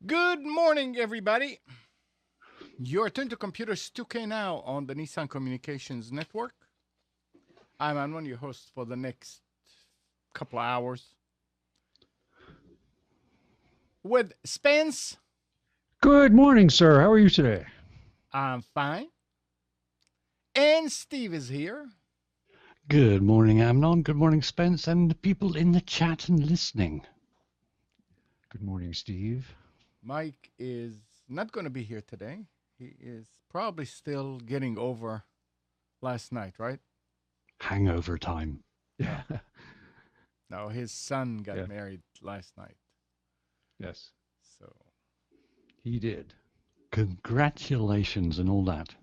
Good morning, everybody. You're tuned to Computers 2K now on the Nissan Communications Network. I'm Anwan, your host for the next couple of hours. With Spence. Good morning, sir. How are you today? I'm fine. And Steve is here. Good morning, Amnon. Good morning, Spence, and the people in the chat and listening. Good morning, Steve. Mike is not going to be here today. He is probably still getting over last night, right? Hangover time. Yeah. No, his son got Yeah. married last night. Yes, So he did. Congratulations and all that.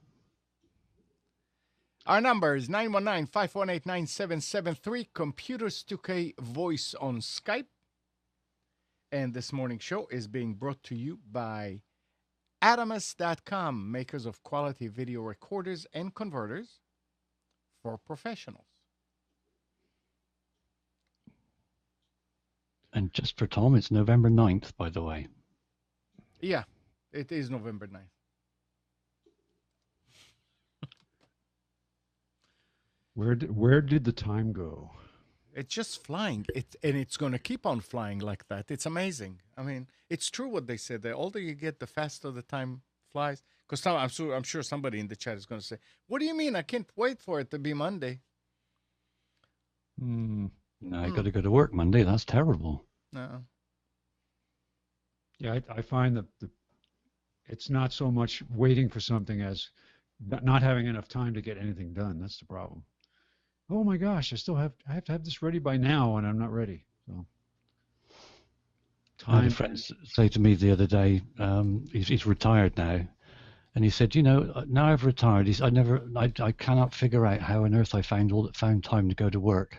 our number is 919-518-9773, Computers 2K voice on Skype. And this morning's show is being brought to you by Adamus.com, makers of quality video recorders and converters for professionals. And just for Tom, it's November 9th, by the way. Yeah, it is November 9th. Where did the time go? It's just flying. And it's going to keep on flying like that. It's amazing. I mean, it's true what they said. The older you get, the faster the time flies. Because I'm sure somebody in the chat is going to say, "What do you mean? I can't wait for it to be Monday." No, I got to go to work Monday. That's terrible. No. Yeah, I find that it's not so much waiting for something as not having enough time to get anything done. That's the problem. Oh my gosh, I have to have this ready by now, and I'm not ready. So I had a time. friend say to me the other day, he's retired now, and he said, now I've retired, I cannot figure out how on earth I found time to go to work.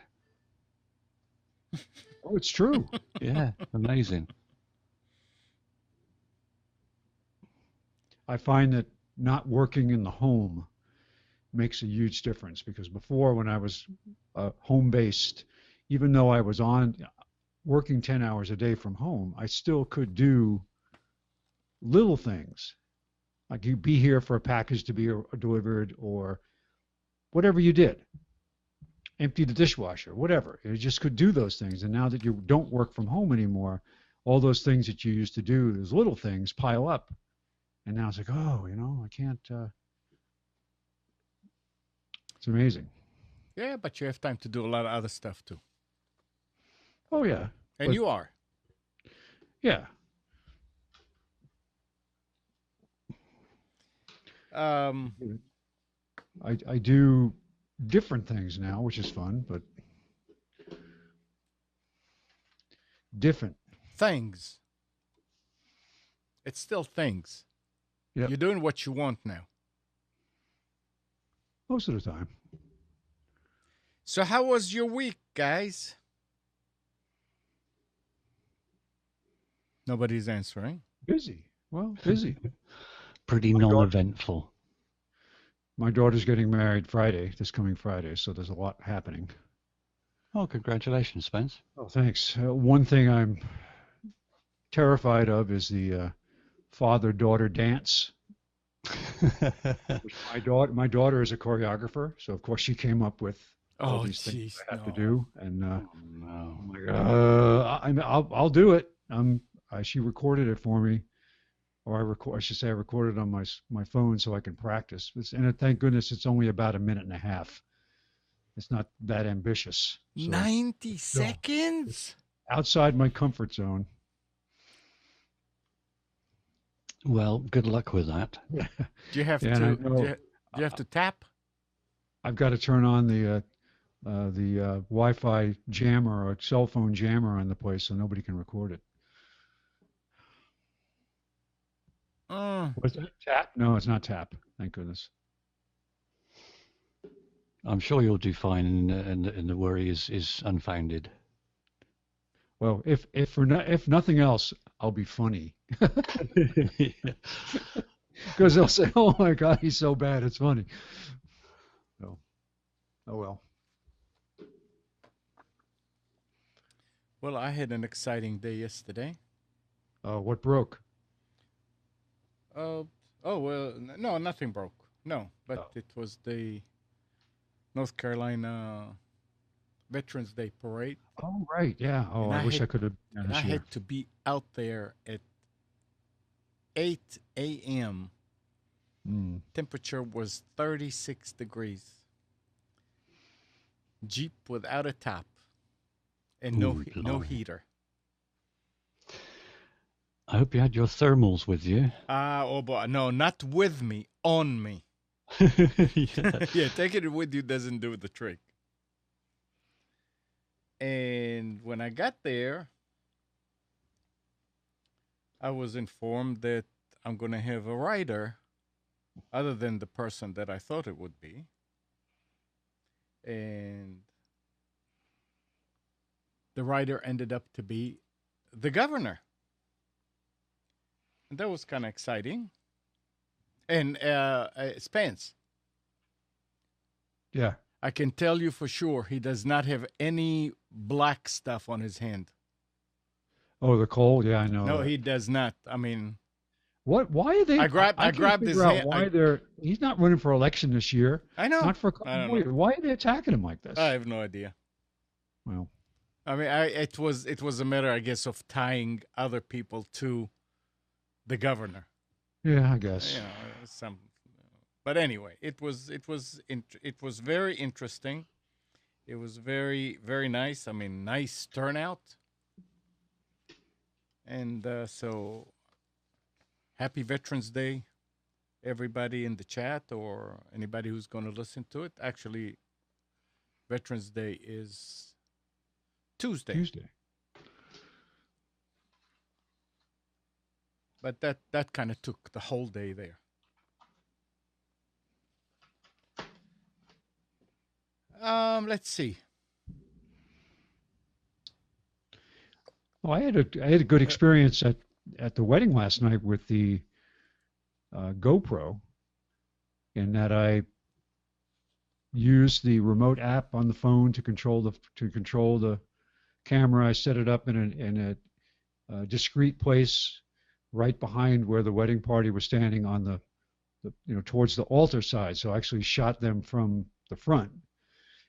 Oh, it's true. Yeah, amazing. I find that not working in the home makes a huge difference, because before, when I was home-based, even though I was working 10 hours a day from home, I still could do little things, like you be here for a package to be delivered, or whatever you did, empty the dishwasher, whatever. You just could do those things. And now that you don't work from home anymore, all those things that you used to do, those little things, pile up. And now it's like, oh, I can't. It's amazing. Yeah, but you have time to do a lot of other stuff too. Oh, yeah. And But- you are. Yeah. I do different things now, which is fun, but different. Things. It's still things. Yep. You're doing what you want now. Most of the time. So how was your week, guys? Nobody's answering. Busy. Well, busy. Pretty My daughter- non-eventful. My daughter's getting married this coming Friday, so there's a lot happening. Oh, congratulations, Spence. Oh, thanks. One thing I'm terrified of is the father-daughter dance. My daughter is a choreographer, so of course she came up with all Oh, these things jeez, I have no. to do, and No. oh my God, I'll do it. She recorded it for me or I should say I recorded on my phone so I can practice. And thank goodness it's only about a minute and a half. It's not that ambitious. So 90 still, it's seconds? outside my comfort zone. Well, good luck with that. Yeah, Do you have and I to know do you have to tap? I've got to turn on the Wi-Fi jammer or cell phone jammer on the place so nobody can record it. Mm. Was that tap? No, it's not tap. Thank goodness. I'm sure you'll do fine, and the worry is unfounded. Well, if nothing else, I'll be funny because they'll say, "Oh my God, he's so bad, it's funny." So, oh well. Well, I had an exciting day yesterday. What broke? Uh, oh well, no, nothing broke. No, but Oh, it was the North Carolina Veterans Day parade, oh right, yeah. Oh, and I I wish had I could have done and I this year. had to be out there at 8 a.m. Mm. Temperature was 36 degrees. Jeep without a top and Ooh, no blimey. heater. I hope you had your thermals with you. Oh boy, no, not with me, on me. Yeah. Yeah, taking it with you doesn't do the trick. And when I got there, I was informed that I'm going to have a rider other than the person that I thought it would be. And the rider ended up to be the governor. And that was kind of exciting. And Spence, Yeah. I can tell you for sure he does not have any black stuff on his hand. Oh, the cold. Yeah, I know No, that. he does not. I mean, What? Why are they? I grabbed I I can't grabbed his figure out hand. why they're. He's not running for election this year. I know. Not for. I don't know. Why are they attacking him like I this? have no idea. Well, I mean, it was a matter, I guess, of tying other people to the governor. yeah, I You guess. know, some. But anyway, it was very interesting. It was very nice. I mean, nice turnout. And so, happy Veterans Day, everybody in the chat or anybody who's going to listen to it. Actually, Veterans Day is Tuesday, Tuesday. but that kind of took the whole day there. Let's see. Well, I had a good experience at the wedding last night with the GoPro, in that I used the remote app on the phone to control the camera. I set it up in a discreet place right behind where the wedding party was standing on the towards the altar side. So I actually shot them from the front.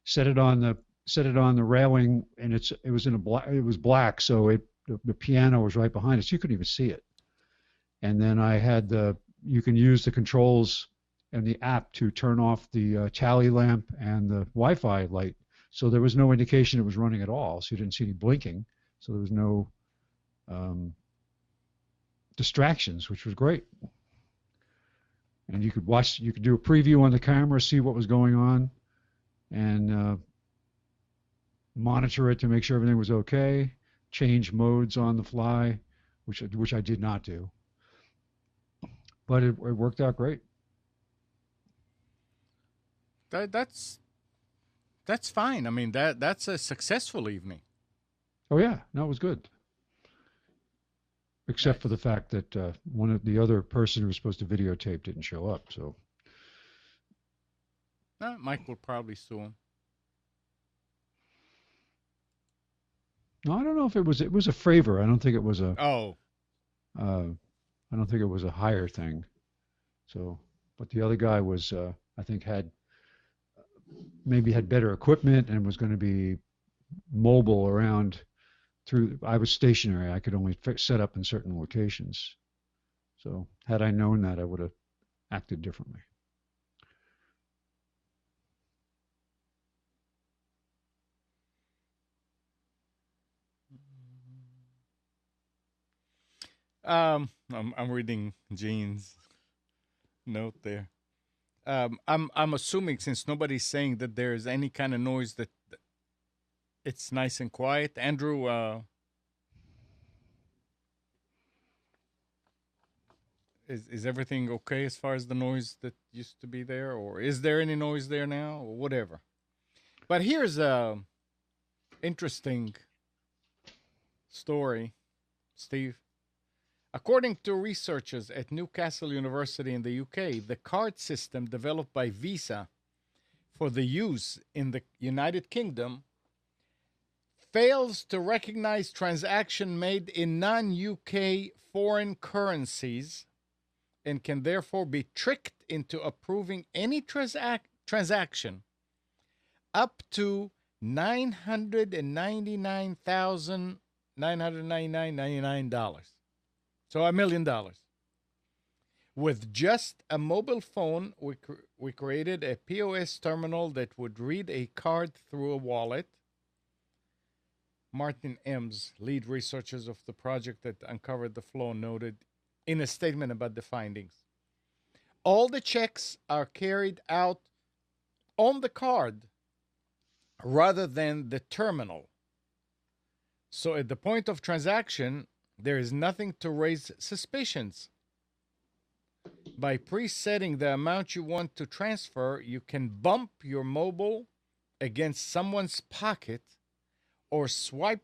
Set it on the railing, and it was black, so the piano was right behind us. You couldn't even see it. And then I had you can use the controls and the app to turn off the tally lamp and the Wi-Fi light. So there was no indication it was running at all. So you didn't see any blinking. So there was no distractions, which was great. And you could do a preview on the camera, see what was going on, and monitor it to make sure everything was okay. Change modes on the fly, which I did not do. But it worked out great. That's fine. I mean, that's a successful evening. Oh yeah, no, it was good. Except Nice. for the fact that one of the other person who was supposed to videotape didn't show up. So Mike will probably sue him. no, I don't know if it was a favor. I don't think it was Oh, I don't think it was a hire thing. So, but the other guy was I think maybe had better equipment and was going to be mobile around through. I was stationary. I could only set up in certain locations. So had I known that, I would have acted differently. I'm reading Gene's note there. I'm assuming, since nobody's saying that there's any kind of noise, that it's nice and quiet. Andrew, is everything okay as far as the noise that used to be there, or is there any noise there now, or whatever? But here's a interesting story, Steve. According to researchers at Newcastle University in the UK, the card system developed by Visa for the use in the United Kingdom fails to recognize transaction made in non-UK foreign currencies and can therefore be tricked into approving any transaction up to $999,999.99. So $1 million. With just a mobile phone, we created a POS terminal that would read a card through a wallet. Martin Ems, lead researchers of the project that uncovered the flaw, noted in a statement about the findings. All the checks are carried out on the card rather than the terminal. So at the point of transaction, there is nothing to raise suspicions. By presetting the amount you want to transfer, you can bump your mobile against someone's pocket or swipe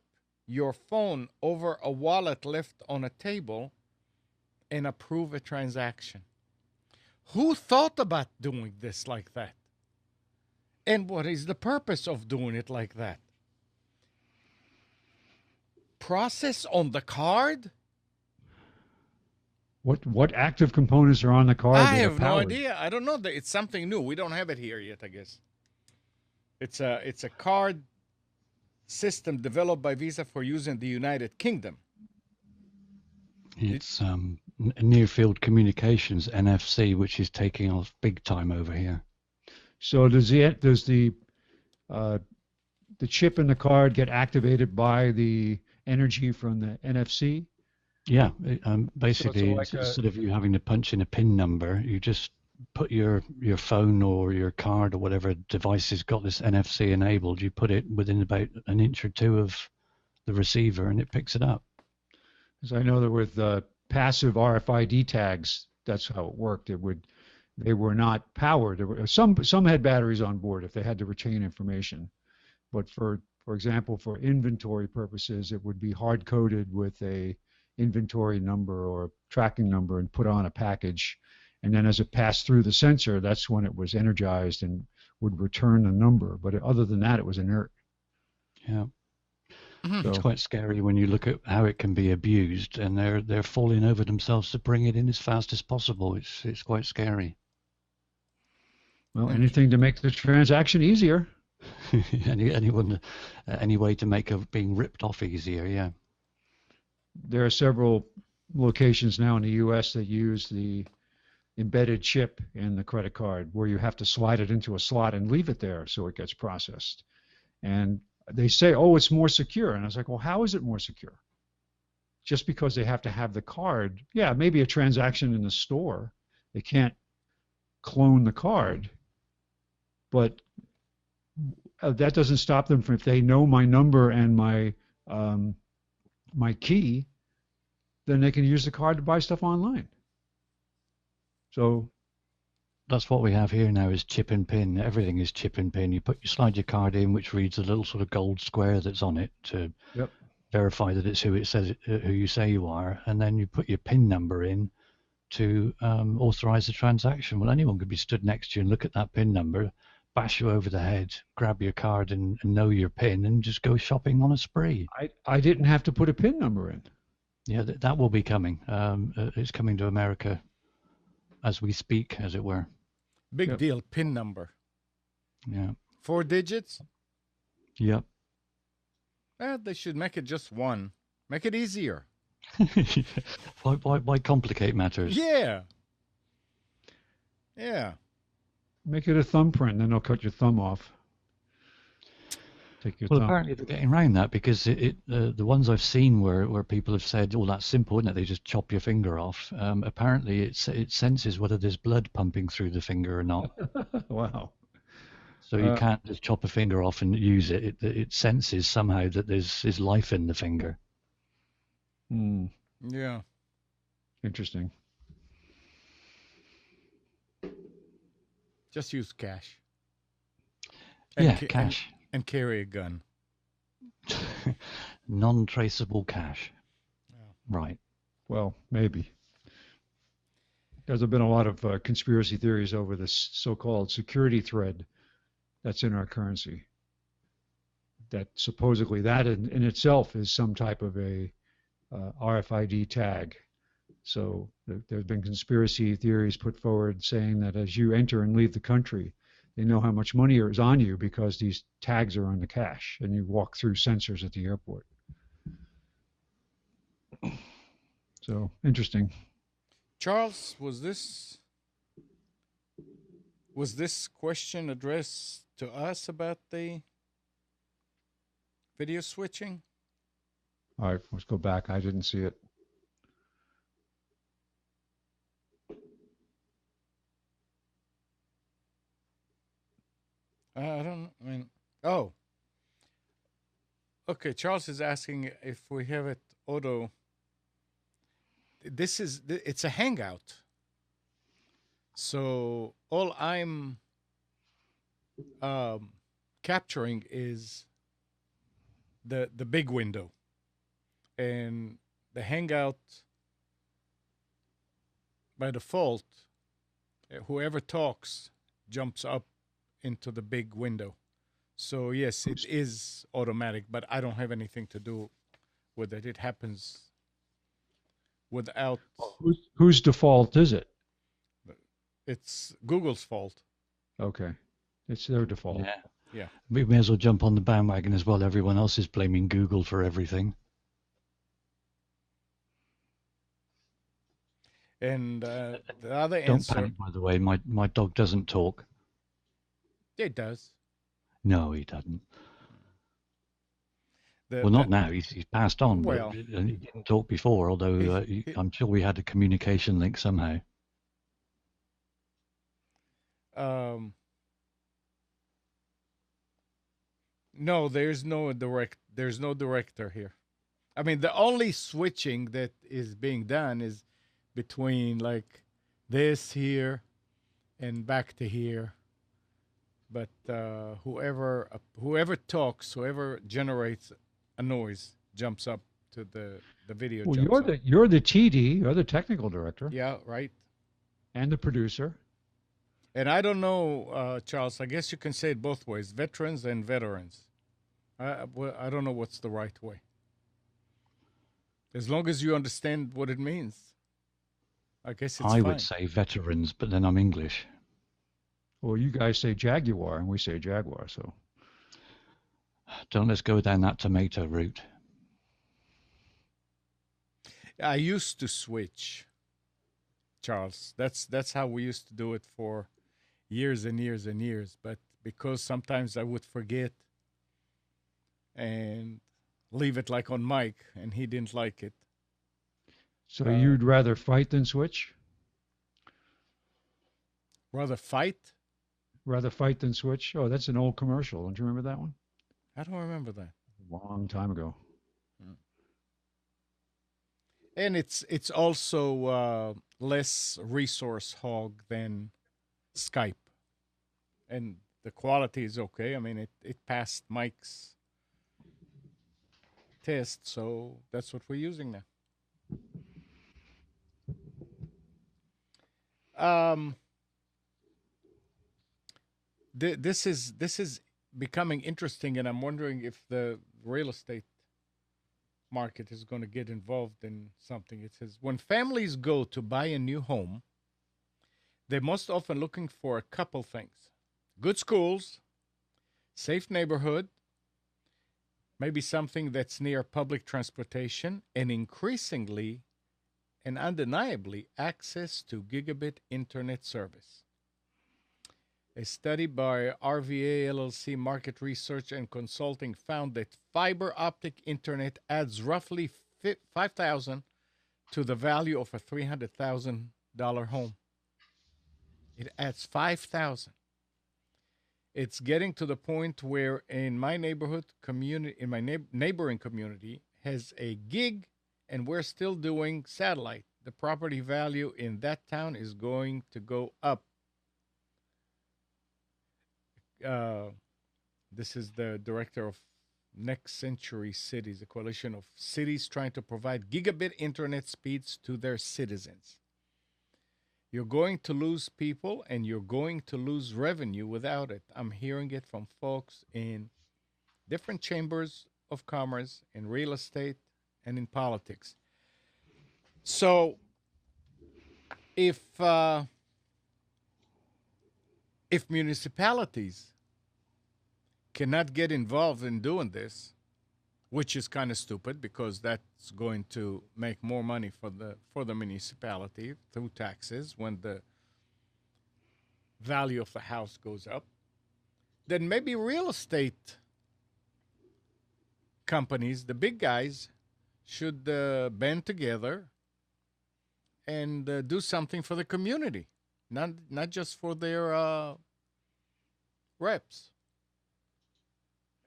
your phone over a wallet left on a table and approve a transaction. Who thought about doing this like that? And what is the purpose of doing it like that? Process on the card? What active components are on the card? I that are have no powered? idea. I don't know. It's something new. We don't have it here yet, I guess. It's a card system developed by Visa for use in the United Kingdom. It's near field communications, NFC, which is taking off big time over here. So does the chip in the card get activated by the energy from the NFC? Yeah, basically, like instead of you having to punch in a PIN number, you just put your phone or your card or whatever device has got this NFC enabled. You put it within about an inch or two of the receiver, and it picks it up. Because I know that with passive RFID tags, that's how it worked. They were not powered. Some had batteries on board if they had to retain information, but for example, for inventory purposes, it would be hard coded with a inventory number or tracking number and put on a package, and then as it passed through the sensor, that's when it was energized and would return a number. But other than that, it was inert. Yeah. Mm-hmm. It's quite scary when you look at how it can be abused, and they're falling over themselves to bring it in as fast as possible. It's quite scary. Well, anything to make the transaction easier. Any way to make being ripped off easier, yeah. There are several locations now in the U.S. that use the embedded chip in the credit card where you have to slide it into a slot and leave it there so it gets processed. And they say, oh, it's more secure. And I was like, well, how is it more secure? Just because they have to have the card, yeah, maybe a transaction in the store, they can't clone the card, but that doesn't stop them from, if they know my number and my key, then they can use the card to buy stuff online. So that's what we have here now, is chip and pin. Everything is chip and pin. You slide your card in, which reads a little sort of gold square that's on it to verify that it's who you say you are, and then you put your PIN number in to authorize the transaction. Well, anyone could be stood next to you and look at that PIN number, bash you over the head, grab your card and know your PIN, and just go shopping on a spree. I didn't have to put a PIN number in. Yeah, that will be coming. It's coming to America as we speak, as it were. Big deal. PIN number. Yeah. 4 digits? Yep. They should make it just one. Make it easier. Why complicate matters? Yeah. Yeah. Make it a thumbprint, then they'll cut your thumb off. Take your Well, thumb. apparently they're getting around that because the ones I've seen where people have said, "Oh, that's simple, isn't it? They just chop your finger off." Apparently, it senses whether there's blood pumping through the finger or not. Wow. So you can't just chop a finger off and use it. It senses somehow that there's life in the finger. Yeah. Interesting. Just use cash. Yeah, cash. And carry a gun. Non-traceable cash. Right. Well, maybe. There's been a lot of conspiracy theories over this so-called security thread that's in our currency. That supposedly that in itself is some type of a RFID tag. So there's been conspiracy theories put forward saying that as you enter and leave the country, they know how much money is on you because these tags are on the cash and you walk through sensors at the airport. So interesting. Charles, was this question addressed to us about the video switching? All right, let's go back. I didn't see it. Oh. Okay, Charles is asking if we have it auto. It's a hangout. So all I'm capturing is the big window. And the hangout by default, whoever talks jumps up into the big window. So yes, it is automatic, but I don't have anything to do with it. It happens without. Whose default is it? It's Google's fault. Okay, it's their default. Yeah. Yeah. We may as well jump on the bandwagon as well. Everyone else is blaming Google for everything. And the other Don't answer. panic, by the way. My dog doesn't talk. It does. No, he doesn't. Well, not now. He's passed on, Well, but he didn't talk before. Although I'm sure we had a communication link somehow. No, there's no director here. I mean, the only switching that is being done is between like this here and back to here. But whoever talks, whoever generates a noise, jumps up to the video. Well, jumps you're the TD, you're the technical director. Yeah, right. And the producer. And I don't know, Charles. I guess you can say it both ways: veterans and veterans. I don't know what's the right way. As long as you understand what it means, I guess it's I fine. would say veterans, but then I'm English. Well, you guys say Jaguar, and we say Jaguar, so. Don't let's go down that tomato route. I used to switch, Charles. That's how we used to do it for years and years and years. But because sometimes I would forget and leave it like on mic, and he didn't like it. So you'd rather fight than switch? Rather fight? Rather fight than switch? Oh, that's an old commercial. Don't you remember that one? I don't remember that. A long time ago. And it's also less resource hog than Skype. And the quality is okay. I mean, it passed Mike's test, so that's what we're using now. This is becoming interesting, and I'm wondering if the real estate market is going to get involved in something. It says when families go to buy a new home, they're most often looking for a couple things: good schools, safe neighborhood, Maybe something that's near public transportation, and increasingly and undeniably access to gigabit internet service. A study by RVA LLC Market Research and Consulting found that fiber optic internet adds roughly $5,000 to the value of a $300,000 home. It adds $5,000. It's getting to the point where in my neighborhood community, in my neighboring community, has a gig, and we're still doing satellite. The property value in that town is going to go up. This is the director of Next Century Cities, a coalition of cities trying to provide gigabit internet speeds to their citizens. You're going to lose people, and you're going to lose revenue without it. I'm hearing it from folks in different chambers of commerce, in real estate, and in politics. So if municipalities cannot get involved in doing this, which is kind of stupid because that's going to make more money for the municipality through taxes when the value of the house goes up, then maybe real estate companies, the big guys, should band together and do something for the community, not just for their reps,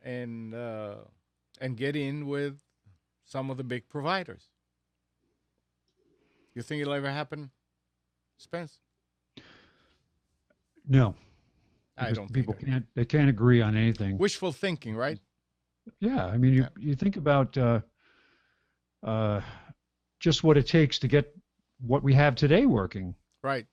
and get in with some of the big providers. You think it'll ever happen, Spence? No, I don't. People can't agree on anything. Wishful thinking, right? Yeah, I mean, you think about just what it takes to get what we have today working. Right.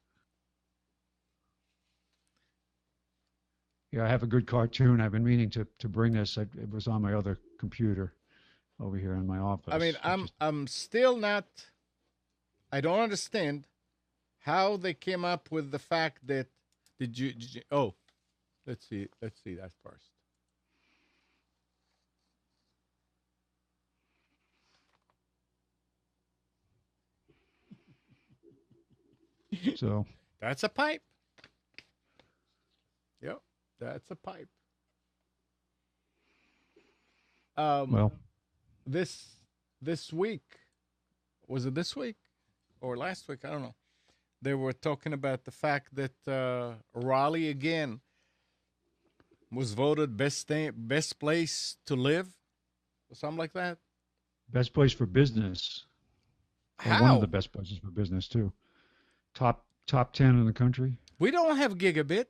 Yeah, I have a good cartoon. I've been meaning to bring this. It was on my other computer over here in my office. I mean, I'm still not. I don't understand how they came up with the fact that did you oh, let's see that first. So that's a pipe. Yep, that's a pipe. Well, this week, was it this week or last week? I don't know. They were talking about the fact that Raleigh again was voted best place to live, or something like that. Best place for business. How? One of the best places for business too. Top 10 in the country. We don't have gigabit.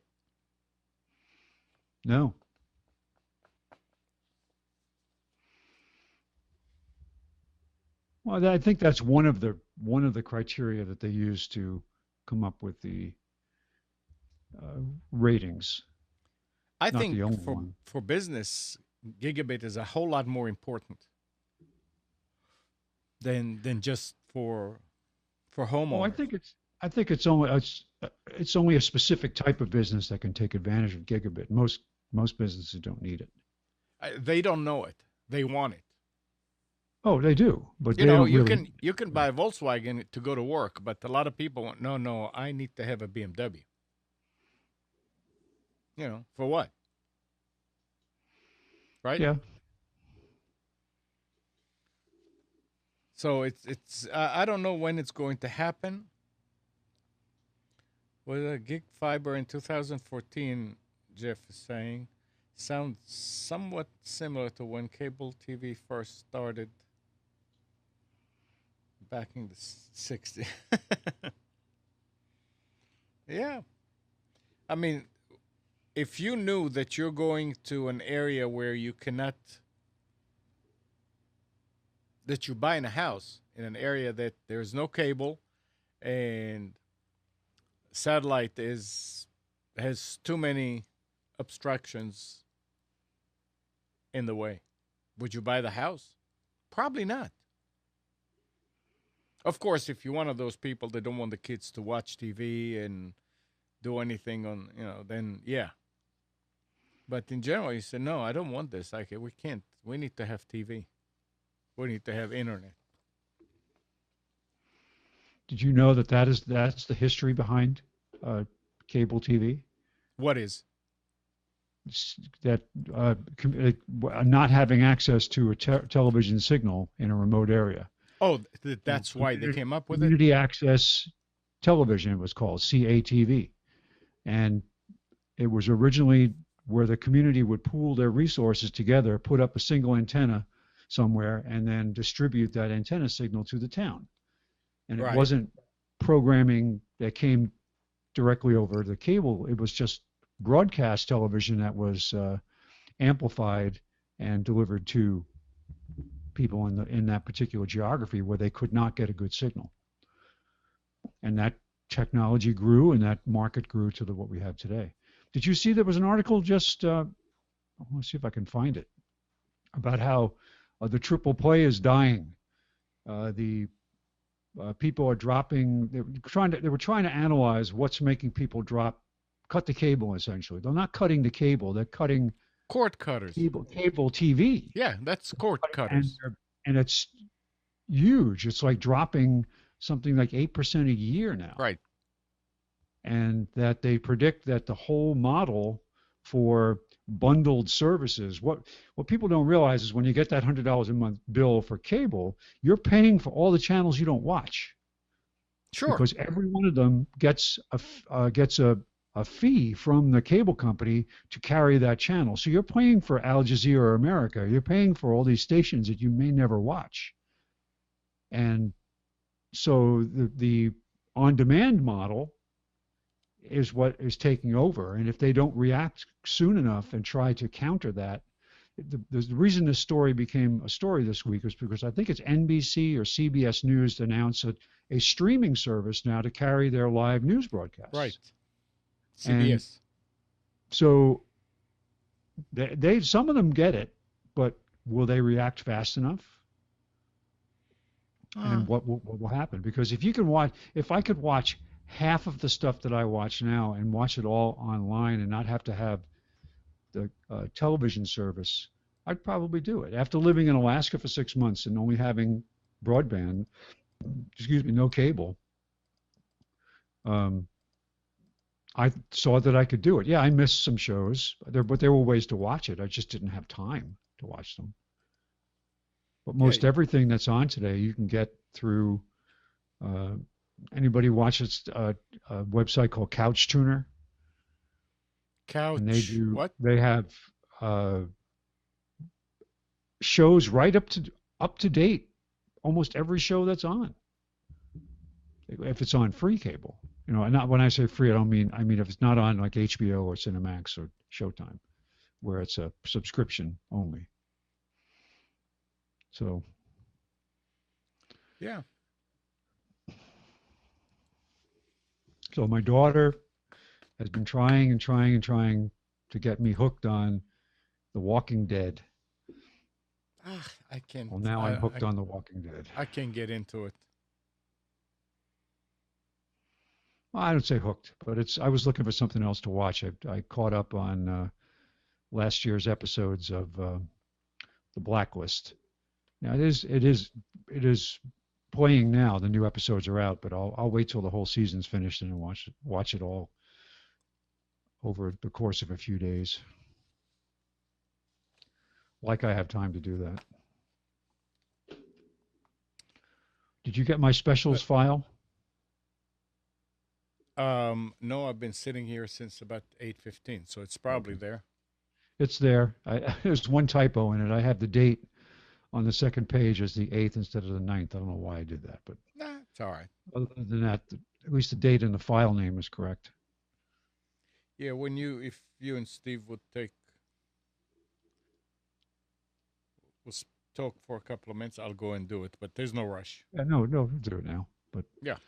No. Well, I think that's one of the criteria that they use to come up with the ratings. I Not think the only one. for business, gigabit is a whole lot more important than just for homeowners. Well, I think it's only a specific type of business that can take advantage of gigabit. Most businesses don't need it. They don't know it. They want it. Oh, they do, but you can buy a Volkswagen to go to work, but a lot of people want no. I need to have a BMW. For what? Right? Yeah. So it's I don't know when it's going to happen. With a gig fiber in 2014, Jeff is saying, sounds somewhat similar to when cable TV first started back in the 60s. Yeah. I mean, if you knew that you're going to an area where you cannot, that you're buying a house in an area that there's no cable and satellite has too many obstructions in the way, would you buy the house? Probably not. Of course, if you're one of those people that don't want the kids to watch TV and do anything on, then yeah. But in general, you say, no, I don't want this. Like, we can't. We need to have TV. We need to have internet. Did you know that that's the history behind cable TV? What is? That not having access to a television signal in a remote area. Oh, that's why they came up with it? Community access television, it was called, CATV. And it was originally where the community would pool their resources together, put up a single antenna somewhere, and then distribute that antenna signal to the town. And it wasn't programming that came directly over the cable. It was just broadcast television that was amplified and delivered to people in that particular geography where they could not get a good signal. And that technology grew, and that market grew to what we have today. Did you see there was an article just, I want to see if I can find it, about how the triple play is dying. People are dropping. They were trying to analyze what's making people cut the cable. Essentially, they're not cutting the cable; they're cutting cord cutters. Cable TV. Yeah, that's cord cutters. And it's huge. It's like dropping something like 8% a year now. Right. And that they predict that the whole model for bundled services, what people don't realize is when you get that $100 a month bill for cable, you're paying for all the channels you don't watch. Sure. Because every one of them gets a fee from the cable company to carry that channel. So you're paying for Al Jazeera America. You're paying for all these stations that you may never watch. And so the on-demand model is what is taking over. And if they don't react soon enough and try to counter that, the reason this story became a story this week is because I think it's NBC or CBS News announced a streaming service now to carry their live news broadcasts. Right. CBS. And so they some of them get it, but will they react fast enough? And what will happen? Because if I could watch half of the stuff that I watch now and watch it all online and not have to have the television service, I'd probably do it. After living in Alaska for 6 months and only having broadband, no cable, I saw that I could do it. Yeah, I missed some shows, but there were ways to watch it. I just didn't have time to watch them. But most everything that's on today, you can get through. Anybody watches a website called Couch Tuner? And what? They have shows right up to date. Almost every show that's on. If it's on free cable, not when I say free, I mean if it's not on like HBO or Cinemax or Showtime, where it's a subscription only. So. Yeah. So my daughter has been trying and trying and trying to get me hooked on The Walking Dead. I can't. Well, now I'm hooked on The Walking Dead. I can't get into it. Well, I don't say hooked, but I was looking for something else to watch. I caught up on last year's episodes of The Blacklist. Now it is playing now. The new episodes are out, but I'll wait till the whole season's finished and watch it all over the course of a few days. Like I have time to do that. Did you get my specials file? No, I've been sitting here since about 8:15, so it's probably there. It's there. There's one typo in it. I have the date on the second page as the 8th instead of the 9th. I don't know why I did that, but it's all right. Other than that, at least the date and the file name is correct. Yeah, if you and Steve would we'll talk for a couple of minutes, I'll go and do it, but there's no rush. Yeah, no, do it now. But yeah.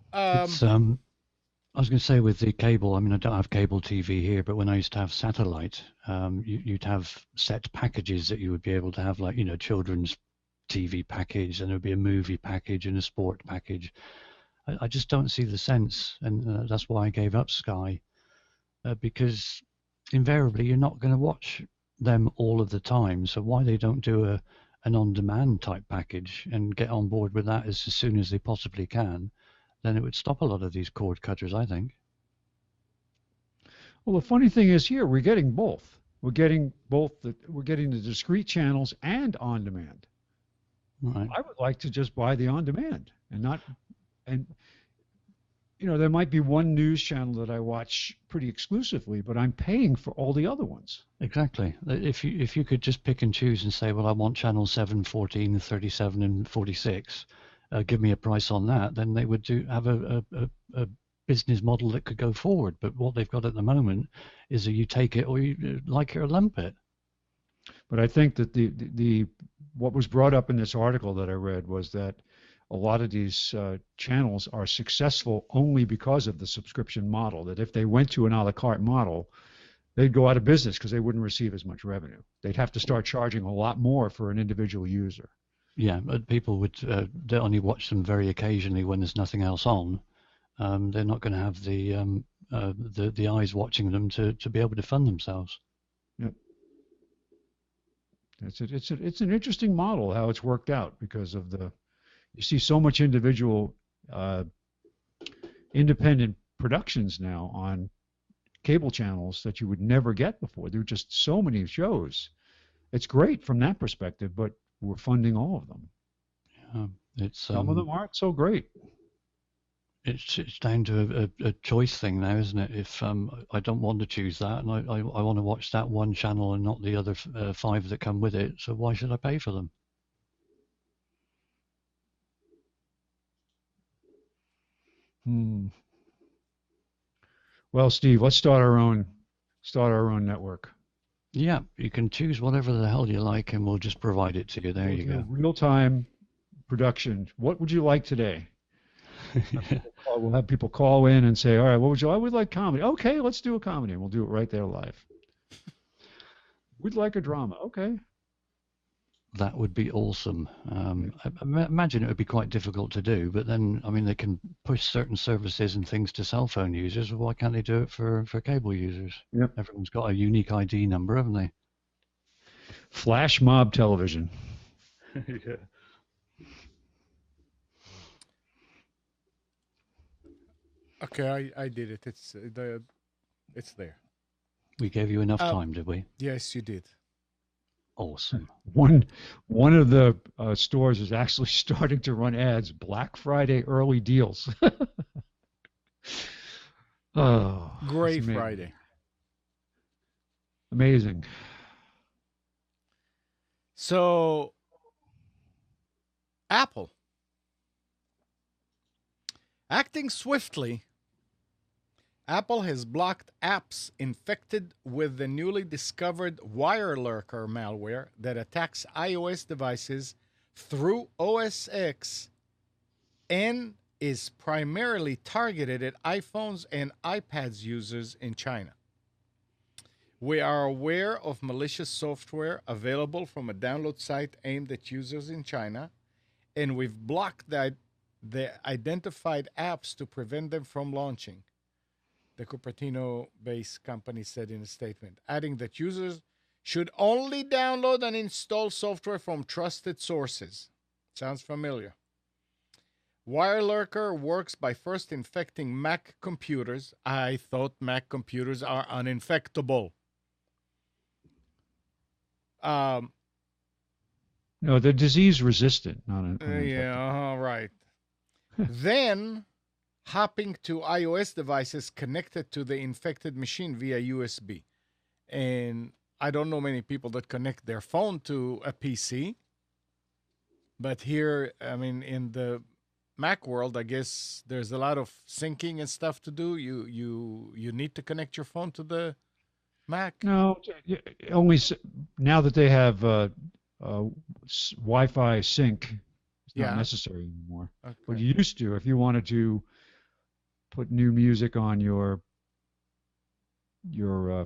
I was going to say with the cable, I mean, I don't have cable TV here, but when I used to have satellite, you'd have set packages that you would be able to have, like, children's TV package, and there would be a movie package and a sport package. I just don't see the sense, and that's why I gave up Sky, because invariably you're not going to watch them all of the time. So why they don't do an on-demand type package and get on board with that as soon as they possibly can, then it would stop a lot of these cord cutters, I think. Well, the funny thing is here we're getting both. We're getting both. We're getting the discrete channels and on demand. Right. I would like to just buy the on demand and not, and there might be one news channel that I watch pretty exclusively, but I'm paying for all the other ones. Exactly. If you could just pick and choose and say, well, I want channel 7, 14, 37, and 46, give me a price on that, then they would have a business model that could go forward. But what they've got at the moment is that you take it or you like it or lump it. But I think that the what was brought up in this article that I read was that a lot of these channels are successful only because of the subscription model, that if they went to an a la carte model, they'd go out of business because they wouldn't receive as much revenue. They'd have to start charging a lot more for an individual user. Yeah, but people would they only watch them very occasionally when there's nothing else on. They're not going to have the eyes watching them to be able to fund themselves. Yep. It's an interesting model how it's worked out because of you see so much individual independent productions now on cable channels that you would never get before. There are just so many shows. It's great from that perspective, but we're funding all of them. Yeah, some of them aren't so great. It's down to a choice thing now, isn't it? If I don't want to choose that, and I want to watch that one channel and not the other 5 that come with it, so why should I pay for them? Well, Steve, let's start our own network. Yeah, you can choose whatever the hell you like, and we'll just provide it to you. There you go. Real-time production. What would you like today? We'll have people call in and say, all right, what would you? I would like comedy. Okay, let's do a comedy. We'll do it right there live. We'd like a drama. Okay. That would be awesome. I imagine it would be quite difficult to do, but then, I mean, they can push certain services and things to cell phone users. Why can't they do it for cable users? Yep. Everyone's got a unique ID number, haven't they? Flash mob television. Yeah. Okay, I did it. It's there. We gave you enough time, did we? Yes, you did. Awesome. One of the stores is actually starting to run ads. Black Friday early deals. Oh, Gray Friday. Amazing. So, Apple, acting swiftly, Apple has blocked apps infected with the newly discovered WireLurker malware that attacks iOS devices through OS X and is primarily targeted at iPhones and iPads users in China. We are aware of malicious software available from a download site aimed at users in China, and we've blocked the identified apps to prevent them from launching, the Cupertino-based company said in a statement, adding that users should only download and install software from trusted sources. Sounds familiar. WireLurker works by first infecting Mac computers. I thought Mac computers are uninfectable. No, they're disease resistant, not yeah, right. Then hopping to iOS devices connected to the infected machine via USB. And I don't know many people that connect their phone to a PC. But here, I mean, in the Mac world, I guess there's a lot of syncing and stuff to do. You need to connect your phone to the Mac. No, only now that they have Wi-Fi sync, it's not necessary anymore. Okay. But you used to, if you wanted to put new music on your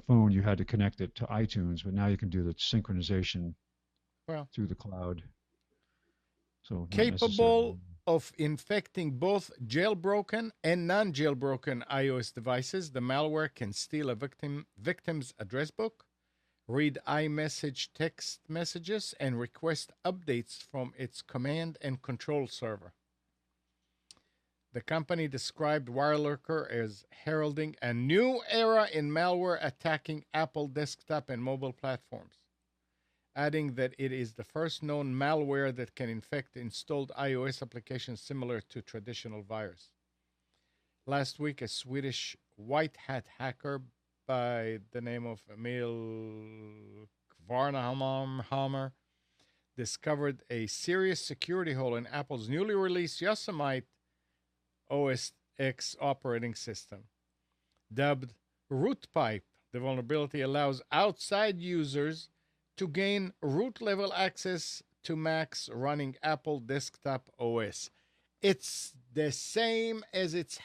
phone, you had to connect it to iTunes. But now you can do the synchronization through the cloud. So capable of infecting both jailbroken and non-jailbroken iOS devices. The malware can steal a victim's address book, read iMessage text messages, and request updates from its command and control server. The company described WireLurker as heralding a new era in malware attacking Apple desktop and mobile platforms, adding that it is the first known malware that can infect installed iOS applications similar to traditional virus. Last week, a Swedish white hat hacker by the name of Emil Kvarnhammer discovered a serious security hole in Apple's newly released Yosemite OS X operating system. Dubbed RootPipe, the vulnerability allows outside users to gain root-level access to Macs running Apple desktop OS. It's the same as it's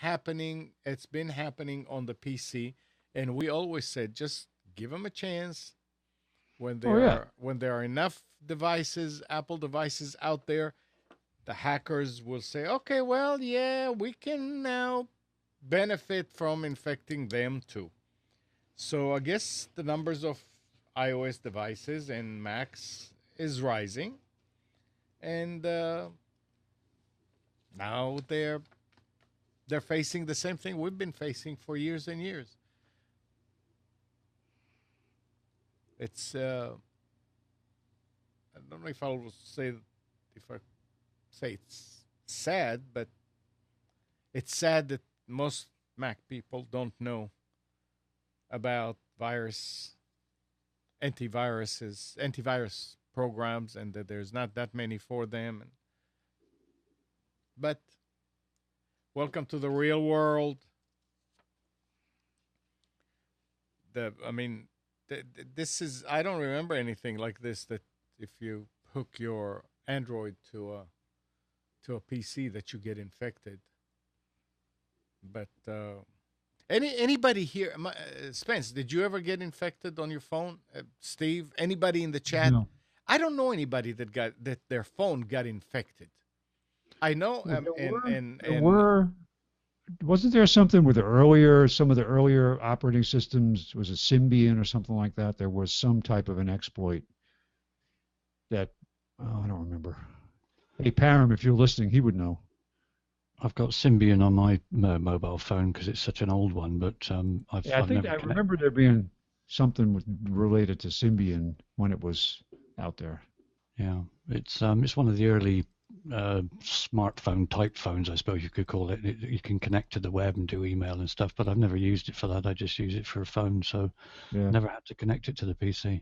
been happening on the PC, and we always said just give them a chance. When there are enough devices, Apple devices out there, the hackers will say, okay, well, yeah, we can now benefit from infecting them too. So I guess the numbers of iOS devices and Macs is rising. And now they're facing the same thing we've been facing for years and years. It's I don't know if I will say it's sad, but it's sad that most Mac people don't know about antivirus programs, and that there's not that many for them. But welcome to the real world. This is, I don't remember anything like this, that if you hook your Android to a PC that you get infected. But anybody here, Spence, did you ever get infected on your phone? Steve, anybody in the chat? No. I don't know anybody that their phone got infected. I know, wasn't there something with some of the earlier operating systems? Was it Symbian or something like that? There was some type of an exploit that, I don't remember. Hey, Param, if you're listening, he would know. I've got Symbian on my mobile phone because it's such an old one, but I remember there being something related to Symbian when it was out there. Yeah, it's one of the early smartphone type phones, I suppose you could call it. You can connect to the web and do email and stuff, but I've never used it for that. I just use it for a phone, so never had to connect it to the PC.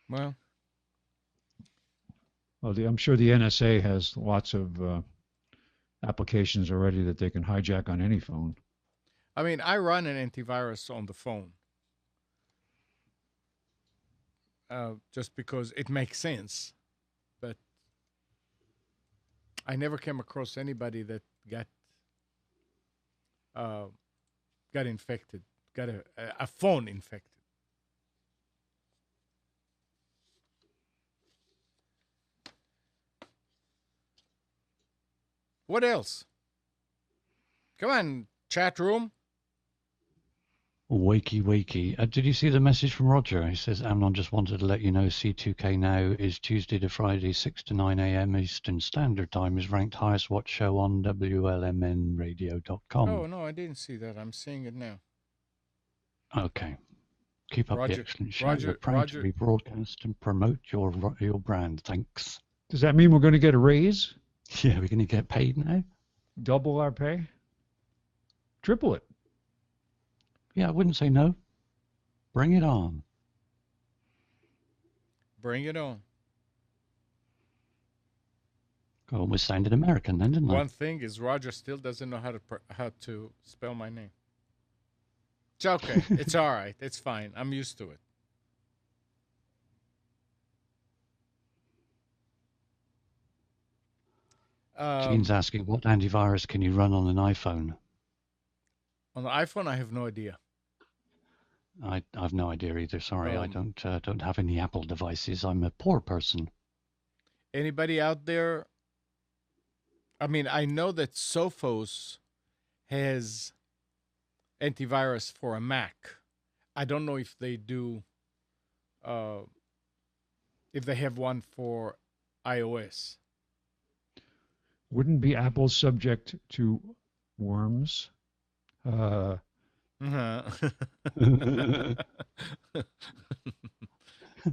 Well, I'm sure the NSA has lots of applications already that they can hijack on any phone. I mean, I run an antivirus on the phone just because it makes sense. But I never came across anybody that got infected, got a phone infected. What else? Come on, chat room. Wakey. Did you see the message from Roger? He says, Amnon just wanted to let you know C2K Now is Tuesday to Friday, 6 to 9 a.m. Eastern Standard Time, is ranked highest watch show on WLMNradio.com. Oh, no, I didn't see that. I'm seeing it now. Okay. Keep up the excellent show. We're proud to rebroadcast and promote your brand. Thanks. Does that mean we're going to get a raise? Yeah, we're going to get paid now. Double our pay? Triple it. Yeah, I wouldn't say no. Bring it on. Bring it on. I almost sounded American then, didn't I? One thing is Roger still doesn't know how to spell my name. It's okay. It's all right. It's fine. I'm used to it. Gene's asking, what antivirus can you run on an iPhone? On the iPhone, I have no idea. I've no idea either. Sorry, I don't have any Apple devices. I'm a poor person. Anybody out there? I mean, I know that Sophos has antivirus for a Mac. I don't know if they do, uh, if they have one for iOS. Wouldn't be Apple subject to worms? Uh-huh.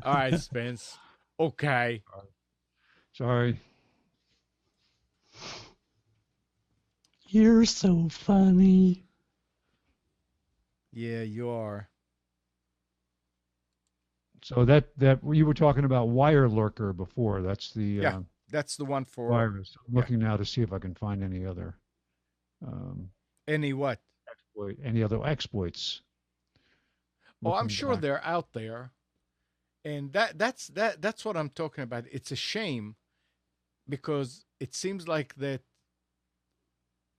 All right, Spence. Okay. Sorry. You're so funny. Yeah, you are. So that you were talking about Wire Lurker before. That's the Yeah, that's the one for virus. I'm looking now to see if I can find any other any what? any other exploits. Oh, I'm Looking sure back. they're out there. And that's what I'm talking about. It's a shame because it seems like that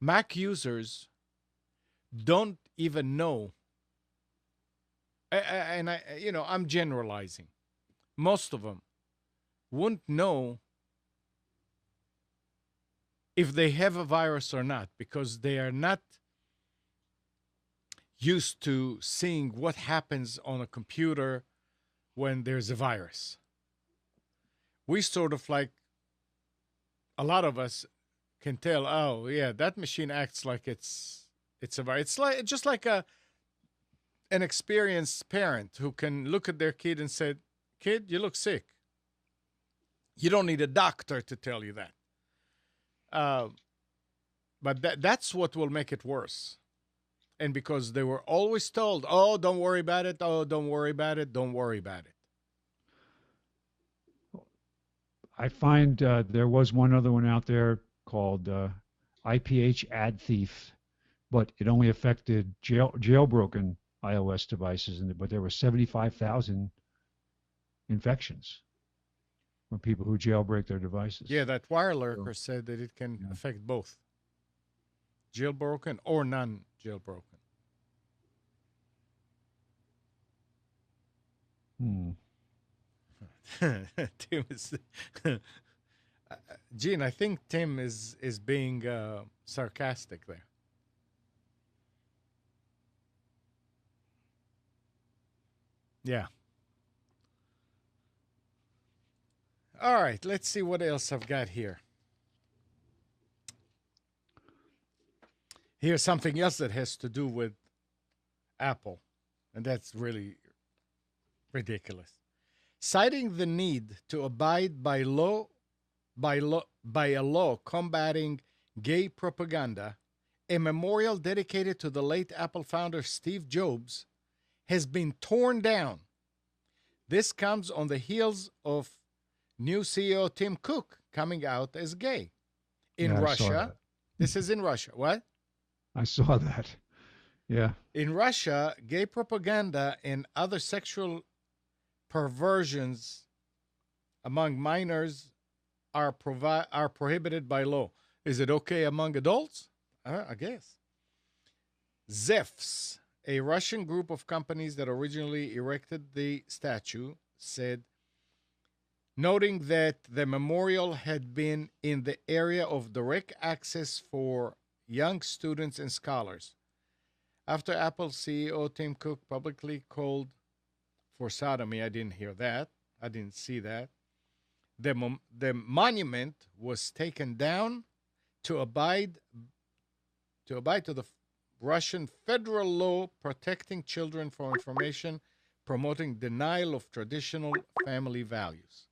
Mac users don't even know. And I'm generalizing. Most of them wouldn't know if they have a virus or not because they are not used to seeing what happens on a computer when there's a virus. We sort of like, a lot of us can tell, oh yeah, that machine acts like it's a virus. It's like just like an experienced parent who can look at their kid and say, kid, you look sick. You don't need a doctor to tell you that. But that's what will make it worse. And because they were always told, oh, don't worry about it. Oh, don't worry about it. Don't worry about it. I find there was one other one out there called IPH Ad Thief, but it only affected jailbroken iOS devices, but there were 75,000 infections from people who jailbreak their devices. Yeah, that Wire Lurker said that it can affect both jailbroken or non-jailbroken. Tim is Gene, I think Tim is being sarcastic there. Yeah. All right, let's see what else I've got here. Here's something else that has to do with Apple, and that's really ridiculous. Citing the need to abide by a law combating gay propaganda, a memorial dedicated to the late Apple founder Steve Jobs has been torn down. This comes on the heels of new CEO Tim Cook coming out as gay in Russia. This is in Russia. What? I saw that. Yeah. In Russia, gay propaganda and other sexual perversions among minors are prohibited by law. Is it okay among adults? I guess. ZEFS, a Russian group of companies that originally erected the statue, said, noting that the memorial had been in the area of direct access for young students and scholars. After Apple CEO Tim Cook publicly called for sodomy, I didn't hear that. I didn't see that. The monument was taken down to abide to the Russian federal law protecting children from information promoting denial of traditional family values.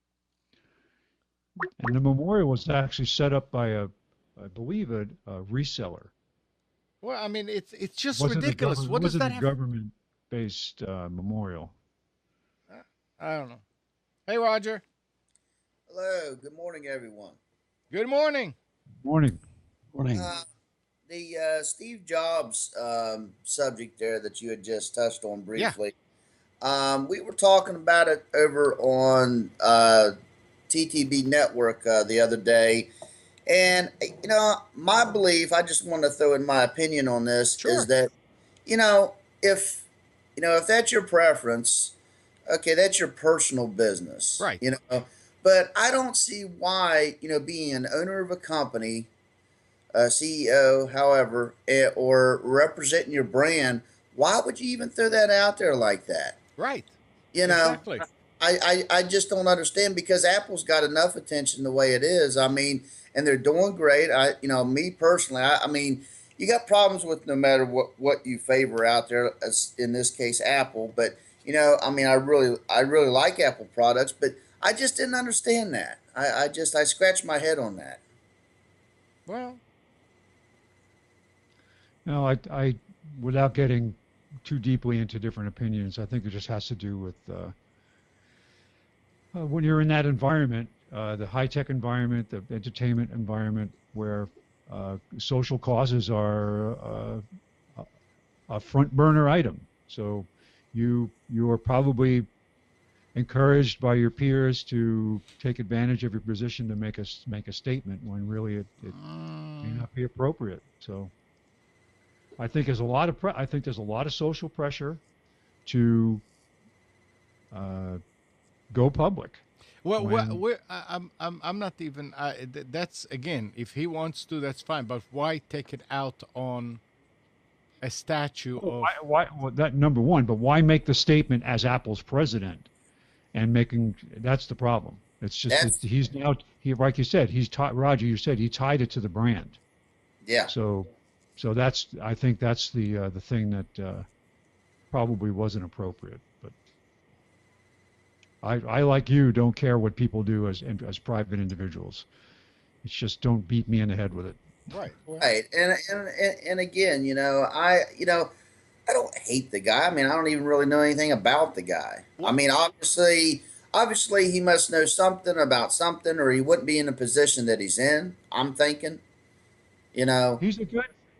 And the memorial was actually set up by I believe, a reseller. Well, I mean, it's just ridiculous. What does that have? Government-based memorial. I don't know. Hey, Roger. Hello. Good morning, everyone. Good morning. Morning. Morning. The Steve Jobs subject there that you had just touched on briefly. Yeah. We were talking about it over on TTB Network the other day. And, you know, my belief, I just want to throw in my opinion on this, is that, if that's your preference, okay, that's your personal business. Right. but I don't see why, being an owner of a company, a CEO, however, or representing your brand, why would you even throw that out there like that? Right. You know, Exactly. I just don't understand, because Apple's got enough attention the way it is. I mean, and they're doing great. Me personally, I mean, you got problems with no matter what you favor out there, as in this case, Apple. But I mean, I really like Apple products, but I just didn't understand that. I scratched my head on that. Well, No, I without getting too deeply into different opinions, I think it just has to do with when you're in that environment, the high-tech environment, the entertainment environment, where social causes are a front burner item. So you are probably encouraged by your peers to take advantage of your position to make a statement when really it may not be appropriate. So I think there's a lot of I think there's a lot of social pressure to uh, go public. well, When I'm not even. That's again, if he wants to, that's fine. But why take it out on a statue of? why well, that number one, but why make the statement as Apple's president and making that's the problem. It's just that That's he's now like you said he's tied Roger. You said he tied it to the brand. yeah. So that's I think that's the thing that probably wasn't appropriate. But I like you don't care what people do as private individuals. It's just don't beat me in the head with it. Right. Well, Right, and again, I don't hate the guy. I mean, I don't even really know anything about the guy. I well, mean, obviously, he must know something about something, or he wouldn't be in the position that he's in. I'm thinking, you know,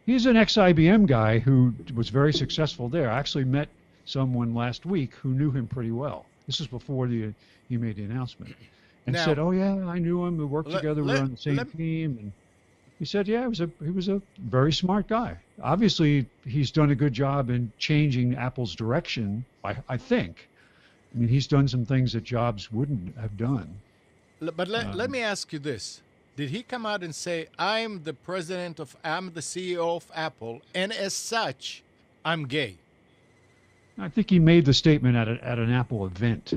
He's an ex-IBM guy who was very successful there. I actually met someone last week who knew him pretty well. This is before he made the announcement, and now said, "Oh yeah, I knew him. We worked let together. We were let on the same let team." And he said, "Yeah, he was a very smart guy. Obviously, he's done a good job in changing Apple's direction. I think. I mean, he's done some things that Jobs wouldn't have done. but let Um, me ask you this: did he come out and say, I'm the CEO of Apple, and as such, I'm gay"? I think he made the statement at an Apple event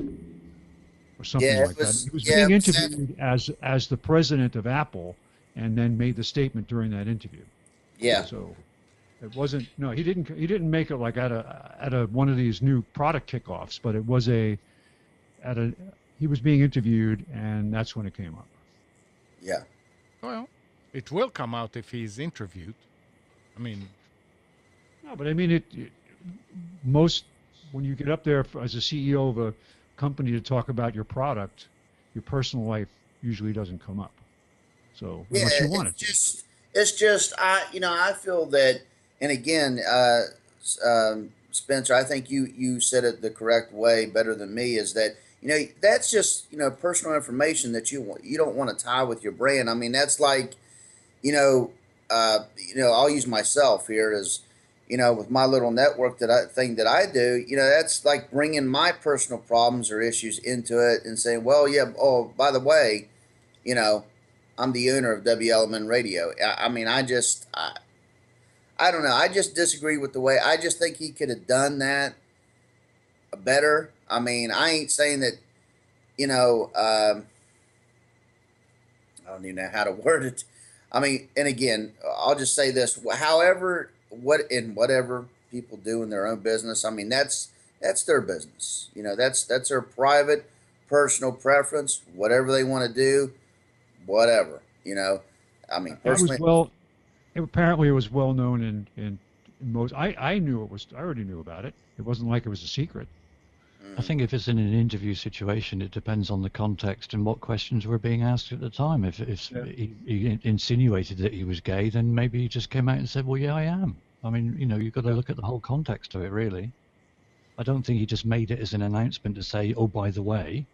or something yeah, like that. He was yeah, being it was that, interviewed as the president of Apple, and then made the statement during that interview. yeah, So it wasn't no, he didn't make it like at a one of these new product kickoffs, but it was at a he was being interviewed, and that's when it came up. yeah, Well, it will come out if he's interviewed. I mean, No, but I mean most when you get up there as a CEO of a company to talk about your product, your personal life usually doesn't come up. So yeah. unless you want it to. It's just, I feel that, and again, Spencer, I think you said it the correct way, better than me. Is that that's just personal information that you don't want to tie with your brand. I mean, that's like you know, I'll use myself here as, with my little network that I do, that's like bringing my personal problems or issues into it and saying, well, yeah, oh, by the way, you know, I'm the owner of WLMN Radio. I mean, I don't know. I just disagree with the way. I just think he could have done that better. I mean, I ain't saying that, you know, I don't even know how to word it. I mean, and again, I'll just say this: however, whatever people do in their own business, I mean, that's their business. That's their private, personal preference. Whatever they want to do, whatever. I mean, It was personally, well. Apparently, it was well known in most. I knew it was. I already knew about it. It wasn't like it was a secret. I mm, think if it's in an interview situation, it depends on the context and what questions were being asked at the time. If Yeah. he insinuated that he was gay, then maybe he just came out and said, "Well, yeah, I am." I mean, you've got to Yeah. look at the whole context of it, really. I don't think he just made it as an announcement to say, "Oh, by the way."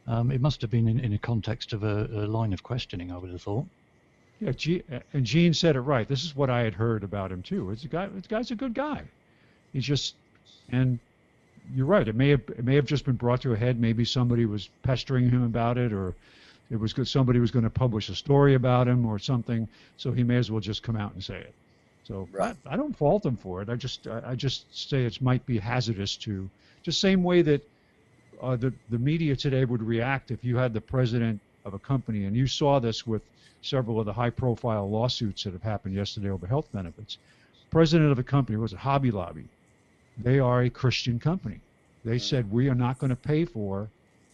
It must have been in a context of a line of questioning, I would have thought. Yeah, and Gene said it right. This is what I had heard about him too. It's a guy. The guy's a good guy. He's just, and you're right. It may have just been brought to a head. Maybe somebody was pestering him about it, or it was good. Somebody was going to publish a story about him or something. So he may as well just come out and say it. So Right. I don't fault him for it. I just say it might be hazardous to, just same way that the media today would react if you had the president of a company, and you saw this with several of the high-profile lawsuits that have happened yesterday over health benefits. President of a company was a Hobby Lobby. They are a Christian company. They said, we are not going to pay for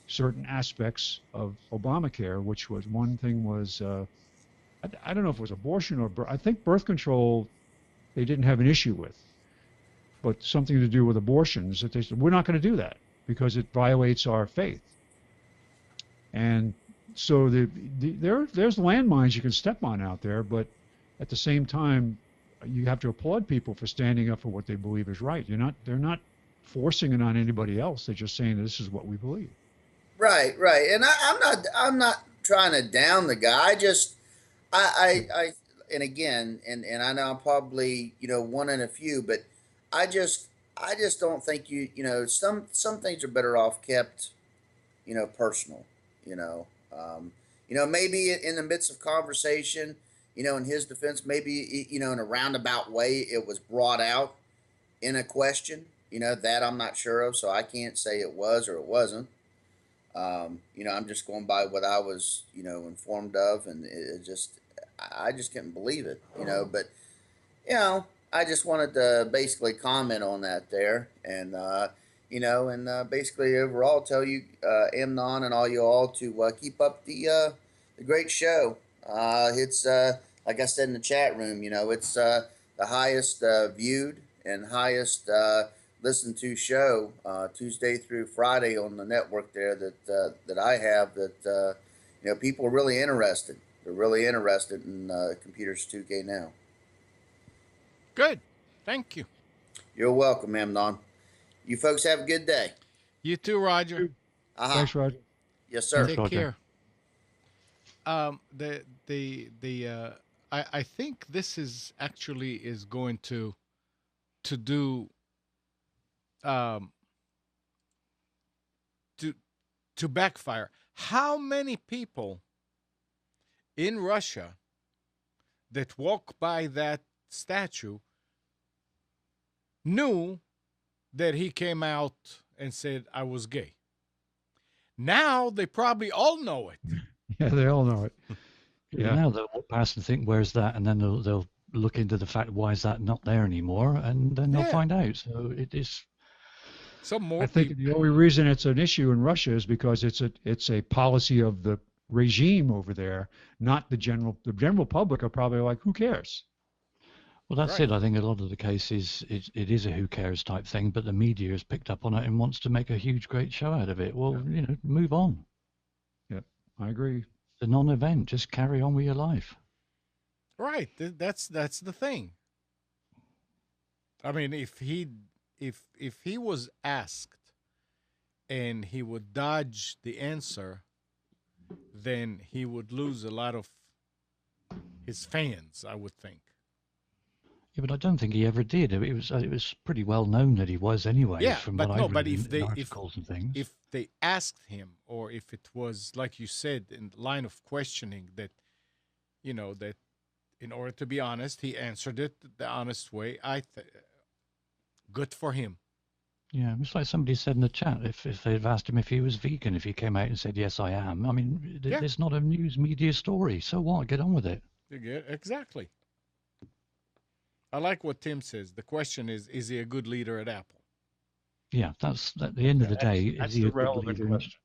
certain aspects of Obamacare, which was one thing was, I don't know if it was abortion or I think birth control they didn't have an issue with, but something to do with abortions that they said, we're not going to do that because it violates our faith. And so there's landmines you can step on out there, but at the same time, you have to applaud people for standing up for what they believe is right. They're not forcing it on anybody else. They're just saying this is what we believe. Right, right. And I'm not trying to down the guy. And again, and I know I'm probably, one in a few, but I just don't think some things are better off kept, personal, maybe in the midst of conversation, in his defense, maybe, in a roundabout way, it was brought out in a question, that I'm not sure of. So I can't say it was or it wasn't. I'm just going by what I was, informed of, and I just couldn't believe it, but, I just wanted to basically comment on that there, and, basically overall tell you, Amnon and all you all to, keep up the great show. It's, like I said in the chat room, it's, the highest, viewed and highest, listened to show, Tuesday through Friday on the network there that I have that, people are really interested. They're really interested in, Computers 2K now. Good. Thank you. You're welcome, Amnon. You folks have a good day. You too, Roger. Thanks, Roger. Yes, sir. Take care. I think this is going to do to backfire. How many people in Russia that walk by that statue knew that he came out and said I was gay? Now they probably all know it. Yeah, they all know it. Yeah. Now they'll walk past and think, "Where's that?" And then they'll look into the fact, why is that not there anymore? And then they'll find out. So it is. Some more. I think the only reason it's an issue in Russia is because it's a policy of the regime over there, not the general. The general public are probably like, who cares? Well, that's it. I think a lot of the cases, it is a who cares type thing, but the media has picked up on it and wants to make a huge, great show out of it. Well, move on. Yeah, I agree. It's a non-event. Just carry on with your life. Right. That's the thing. I mean, if he was asked and he would dodge the answer, then he would lose a lot of his fans, I would think. Yeah, but I don't think he ever did. It was pretty well known that he was anyway. Yeah, from but what no, I read but in articles and things. If they asked him, or if it was like you said in the line of questioning that, that in order to be honest, he answered it the honest way. Good for him. Yeah, it's like somebody said in the chat, if they'd asked him if he was vegan, if he came out and said, yes, I am. I mean, it's not a news media story. So what? Get on with it. Yeah, exactly. I like what Tim says. The question is he a good leader at Apple? Yeah, that's at the end of the day. That's is he the a good relevant leader? question.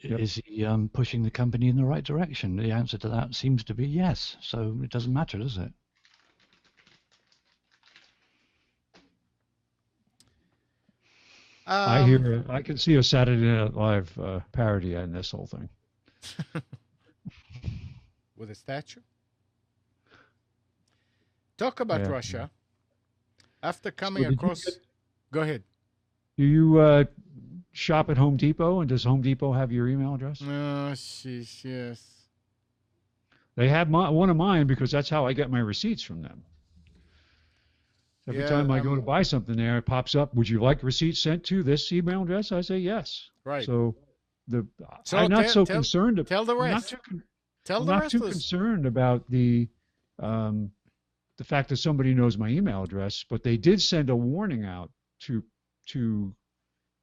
Yep. Is he pushing the company in the right direction? The answer to that seems to be yes. So it doesn't matter, does it? I can see a Saturday Night Live parody in this whole thing. With a statue? Talk about Russia. After coming across... Go ahead. Do you shop at Home Depot, and does Home Depot have your email address? Yes. They have one of mine because that's how I get my receipts from them. Every time I go to buy something there, it pops up, would you like receipt sent to this email address? I say yes. Right. So I'm not so concerned. Tell the rest. I'm not too concerned about the fact that somebody knows my email address, but they did send a warning out to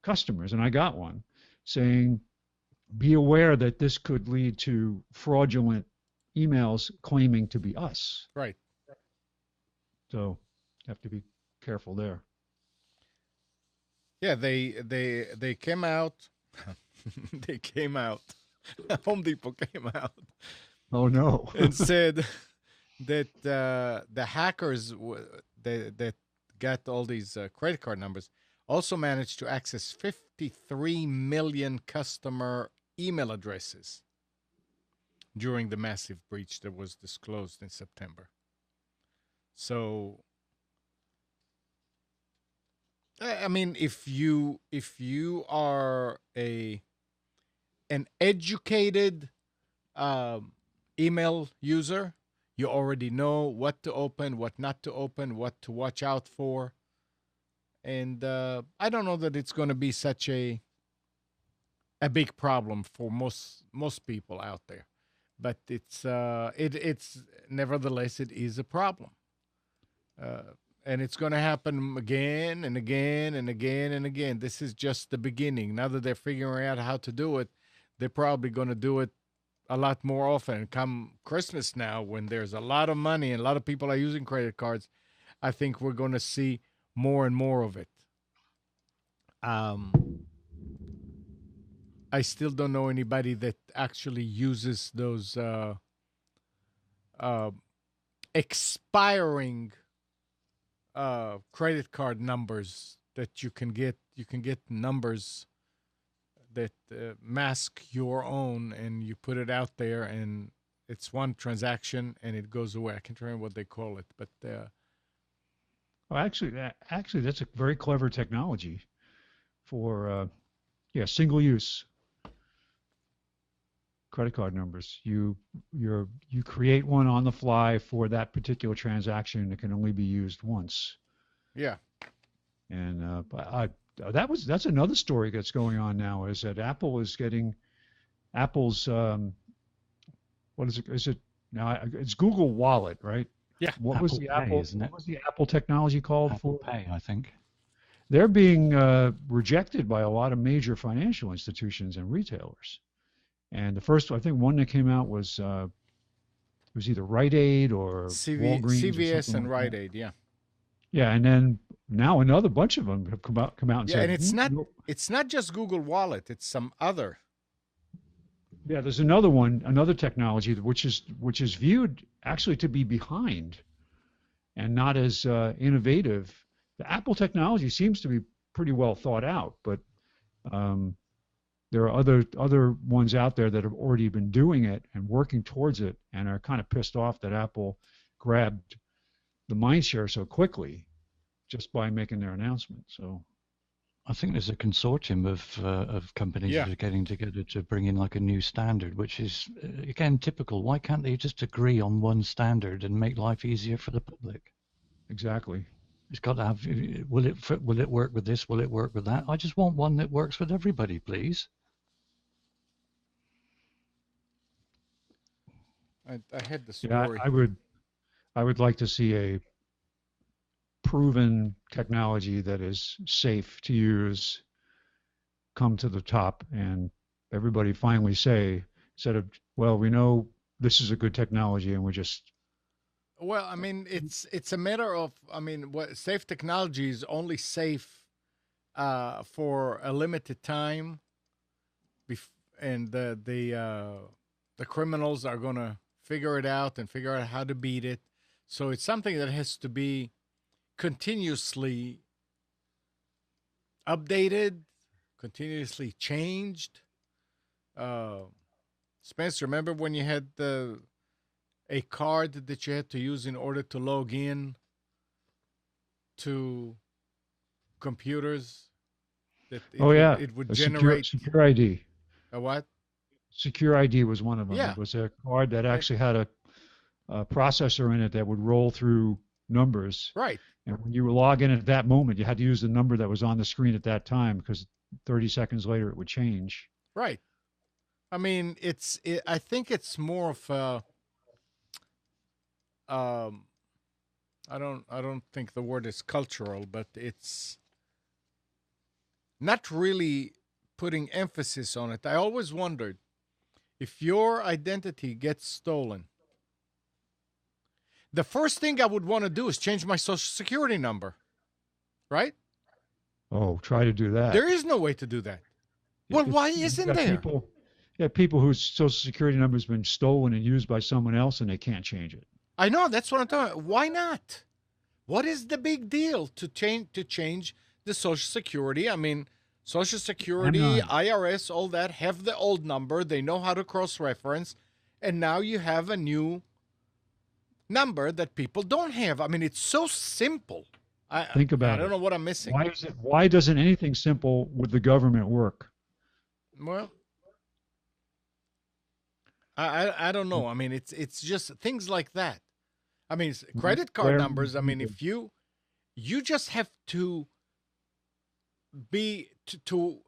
customers, and I got one saying, be aware that this could lead to fraudulent emails claiming to be us. Right. So have to be careful there. Yeah, they came out. They came out. Home Depot came out. Oh no! And said that the hackers that got all these credit card numbers also managed to access 53 million customer email addresses during the massive breach that was disclosed in September. So, I mean, if you are an educated email user, you already know what to open, what not to open, what to watch out for. And I don't know that it's going to be such a big problem for most people out there, but it's nevertheless it is a problem, and it's going to happen again and again and again and again. This is just the beginning. Now that they're figuring out how to do it, they're probably going to do it a lot more often. Come Christmas now, when there's a lot of money and a lot of people are using credit cards, I think we're going to see more and more of it. I still don't know anybody that actually uses those expiring credit card numbers that you can get. You can get numbers that mask your own, and you put it out there, and it's one transaction, and it goes away. I can't remember what they call it, but well, actually, that's a very clever technology for single use credit card numbers. You create one on the fly for that particular transaction. It can only be used once. Yeah. And that's another story that's going on now, is that Apple is getting Apple's what is it? Is it now? It's Google Wallet, right? Yeah. What Apple was the Pay, Apple? isn't it? What was the Apple technology called? Apple Pay, I think. They're being rejected by a lot of major financial institutions and retailers. And the first, I think, one that came out was it was either Rite Aid or Walgreens, CVS, or and like Rite that. Aid. Yeah. Yeah, and then now another bunch of them have come out and said, and it's not just Google Wallet; it's some other. Yeah, there's another one, another technology which is viewed actually to be behind and not as innovative. The Apple technology seems to be pretty well thought out, but there are other ones out there that have already been doing it and working towards it, and are kind of pissed off that Apple grabbed the mind share so quickly just by making their announcement. So I think there's a consortium of companies that are getting together to bring in like a new standard, which is again typical. Why can't they just agree on one standard and make life easier for the public? Exactly. It's got to have. Will it work with this? Will it work with that? I just want one that works with everybody, please. I had the story. Yeah, I would like to see a proven technology that is safe to use come to the top, and everybody finally say, instead of, well, we know this is a good technology and we just. Well, I mean, it's a matter of, I mean, what safe technology is only safe for a limited time, and the criminals are gonna figure it out and figure out how to beat it. So it's something that has to be continuously updated, continuously changed. Spencer, remember when you had a card that you had to use in order to log in to computers? It would generate secure ID. A what? Secure ID was one of them. Yeah. It was a card that actually had a processor in it that would roll through numbers. Right. And when you log in at that moment, you had to use the number that was on the screen at that time because 30 seconds later it would change. Right. I mean, I think it's more of a, I don't think the word is cultural, but it's not really putting emphasis on it. I always wondered if your identity gets stolen, the first thing I would want to do is change my social security number, right? Oh, try to do that. There is no way to do that. Well, why isn't there? People whose social security number has been stolen and used by someone else and they can't change it. I know, that's what I'm talking about. Why not? What is the big deal to change the social security? I mean, social security, IRS, all that have the old number. They know how to cross-reference, and now you have a new number that people don't have. I mean, it's so simple. Think about it. I don't know what I'm missing. Why doesn't anything simple with the government work? Well, I don't know. I mean, it's just things like that. I mean, credit card numbers. I mean, if you just have to be to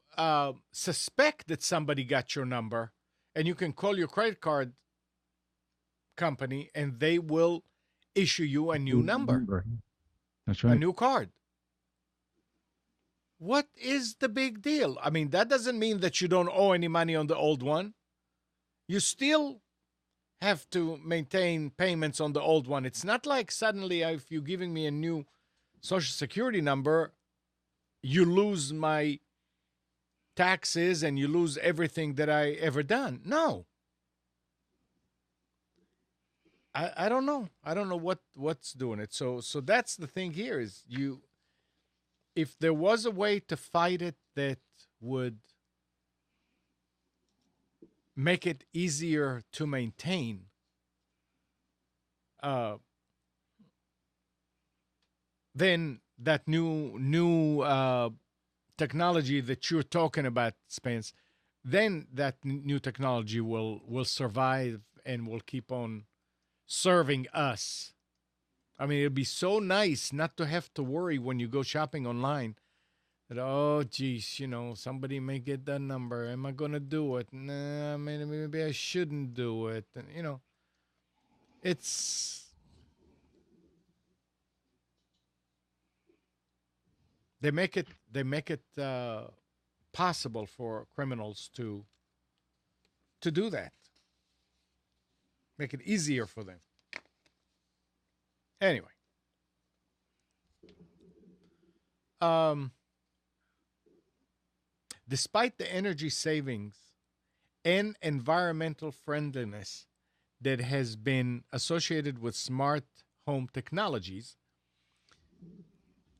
suspect that somebody got your number, and you can call your credit card company, and they will issue you a new number. That's right. A new card. What is the big deal? I mean, that doesn't mean that you don't owe any money on the old one. You still have to maintain payments on the old one. It's not like suddenly if you're giving me a new social security number, you lose my taxes and you lose everything that I ever done. No. I don't know. I don't know what's doing it. So that's the thing here is if there was a way to fight it that would make it easier to maintain, then that new technology that you're talking about, Spence, then that new technology will survive and will keep on serving us. I mean, it'd be so nice not to have to worry when you go shopping online that, oh, geez, somebody may get that number. Am I going to do it? Nah, maybe I shouldn't do it. And, it's... They make it possible for criminals to do that. Make it easier for them. Anyway. Despite the energy savings and environmental friendliness that has been associated with smart home technologies,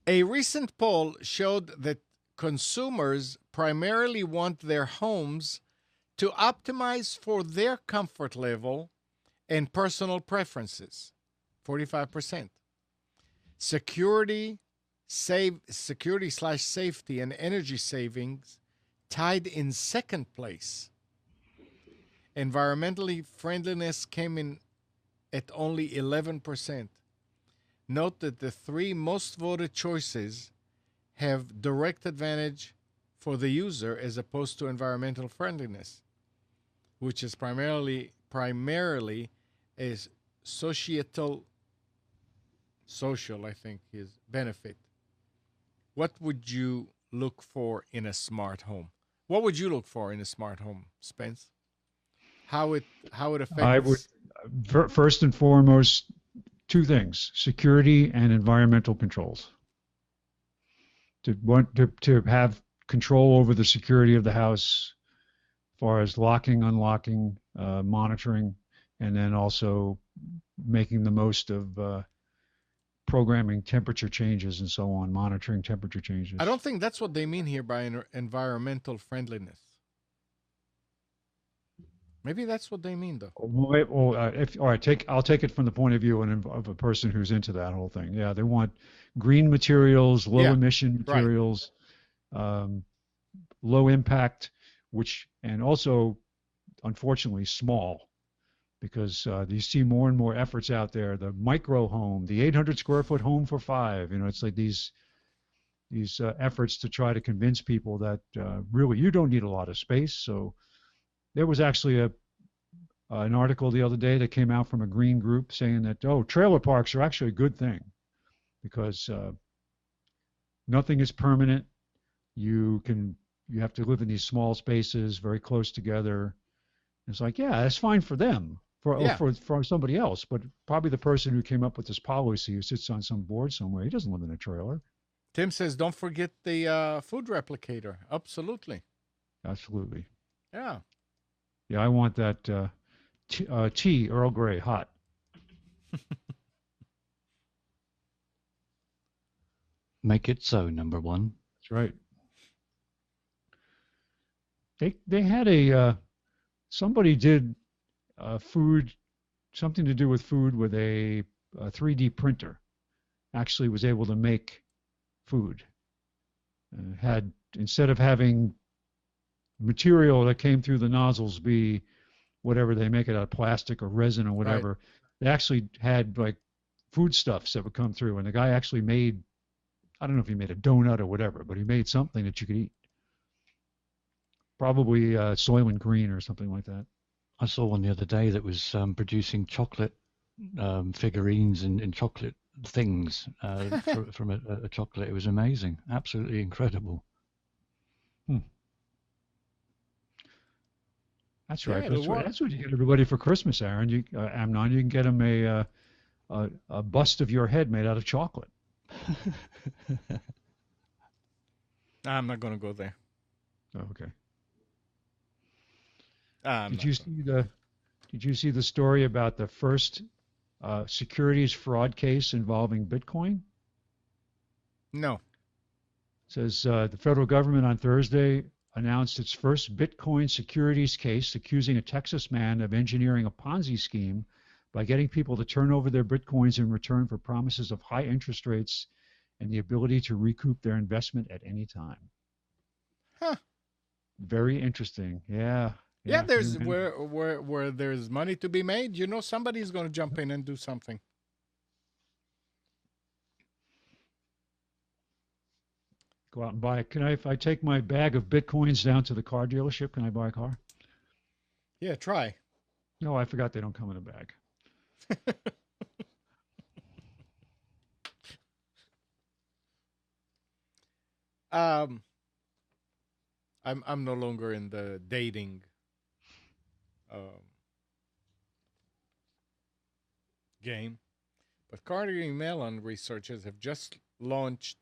a recent poll showed that consumers primarily want their homes to optimize for their comfort level and personal preferences, 45%. Security/safety and energy savings tied in second place. Environmentally friendliness came in at only 11%. Note that the three most voted choices have direct advantage for the user as opposed to environmental friendliness, which is primarily a social, I think, is benefit. What would you look for in a smart home? What would you look for in a smart home, Spence? How it affects? I would first and foremost, two things: security and environmental controls. To have control over the security of the house, as far as locking, unlocking, monitoring, and then also making the most of programming temperature changes and so on, monitoring temperature changes. I don't think that's what they mean here by environmental friendliness. Maybe that's what they mean, though. Well, I'll take it from the point of view of a person who's into that whole thing. Yeah, they want green materials, low emission materials, low impact, and also, unfortunately, small. because you see more and more efforts out there. The micro home, the 800 square foot home for 5. It's like these efforts to try to convince people that really you don't need a lot of space. So there was actually an article the other day that came out from a green group saying that, trailer parks are actually a good thing because nothing is permanent. You have to live in these small spaces very close together. It's like, yeah, that's fine for them, for somebody else, but probably the person who came up with this policy who sits on some board somewhere, he doesn't live in a trailer. Tim says, don't forget the food replicator. Absolutely. Absolutely. Yeah. Yeah, I want that tea, Earl Grey, hot. Make it so, number one. That's right. They had somebody did food, something to do with food with a 3D printer. Actually was able to make food. Had, instead of having material that came through the nozzles be whatever they make it out of, plastic or resin or whatever, they actually had like foodstuffs that would come through, and the guy actually made, I don't know if he made a donut or whatever, but he made something that you could eat. Probably Soylent Green or something like that. I saw one the other day that was producing chocolate figurines and chocolate things from a chocolate. It was amazing, absolutely incredible. That's right. That's what you get everybody for Christmas, Aaron. Amnon, you can get them a bust of your head made out of chocolate. I'm not going to go there. Oh, okay. Did you see the story about the first securities fraud case involving Bitcoin? No. It says the federal government on Thursday announced its first Bitcoin securities case accusing a Texas man of engineering a Ponzi scheme by getting people to turn over their Bitcoins in return for promises of high interest rates and the ability to recoup their investment at any time. Huh. Very interesting. Yeah. Yeah, there's where there's money to be made, somebody's going to jump in and do something. Go out and buy. If I take my bag of Bitcoins down to the car dealership, can I buy a car? Yeah, try. No, I forgot they don't come in a bag. I'm no longer in the dating game, but Carnegie Mellon researchers have just launched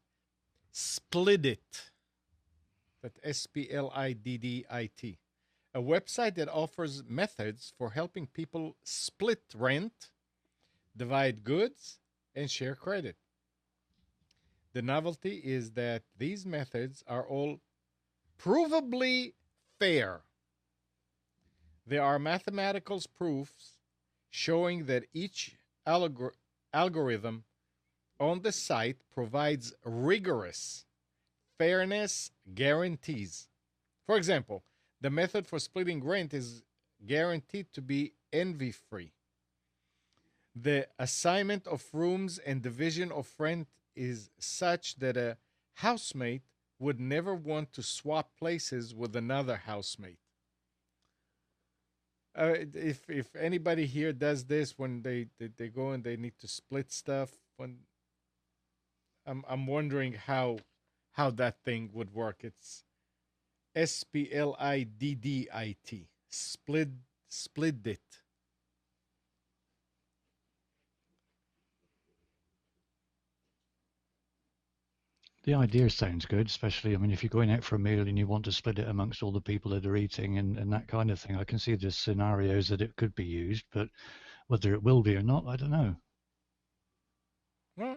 Spliddit, that's SPLIDDIT, a website that offers methods for helping people split rent, divide goods, and share credit. The novelty is that these methods are all provably fair. There are mathematical proofs showing that each algorithm on the site provides rigorous fairness guarantees. For example, the method for splitting rent is guaranteed to be envy-free. The assignment of rooms and division of rent is such that a housemate would never want to swap places with another housemate. If anybody here does this when they go and they need to split stuff, I'm wondering how that thing would work. It's SPLIDDIT. Spliddit. The idea sounds good, especially, if you're going out for a meal and you want to split it amongst all the people that are eating and that kind of thing. I can see the scenarios that it could be used, but whether it will be or not, I don't know. Well,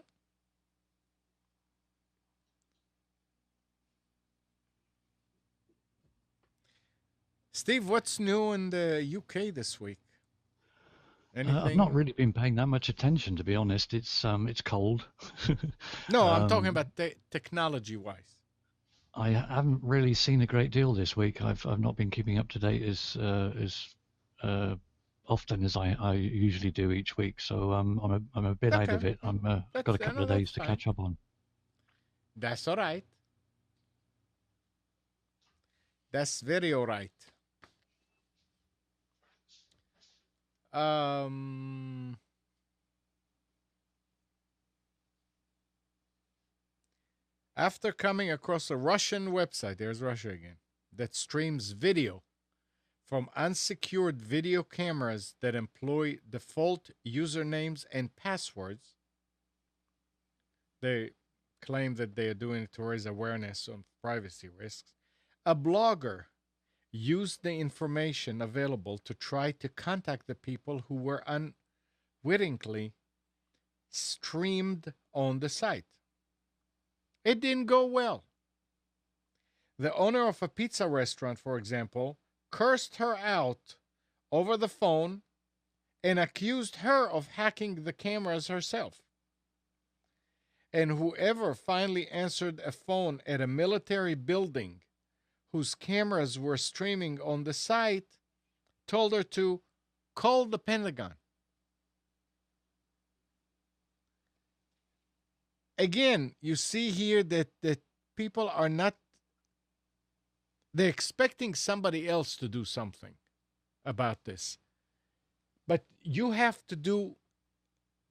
Steve, what's new in the UK this week? I've not really been paying that much attention, to be honest. It's cold. No, I'm talking about technology-wise. I haven't really seen a great deal this week. I've not been keeping up to date as often as I usually do each week, so I'm a bit out of it. I've got a couple of days to catch up on. That's all right. That's very all right. After coming across a Russian website, there's Russia again, that streams video from unsecured video cameras that employ default usernames and passwords. They claim that they are doing it to raise awareness on privacy risks. A blogger used the information available to try to contact the people who were unwittingly streamed on the site. It didn't go well. The owner of a pizza restaurant, for example, cursed her out over the phone and accused her of hacking the cameras herself. And whoever finally answered a phone at a military building whose cameras were streaming on the site told her to call the Pentagon. Again, you see here that people are not, they're expecting somebody else to do something about this. But you have to do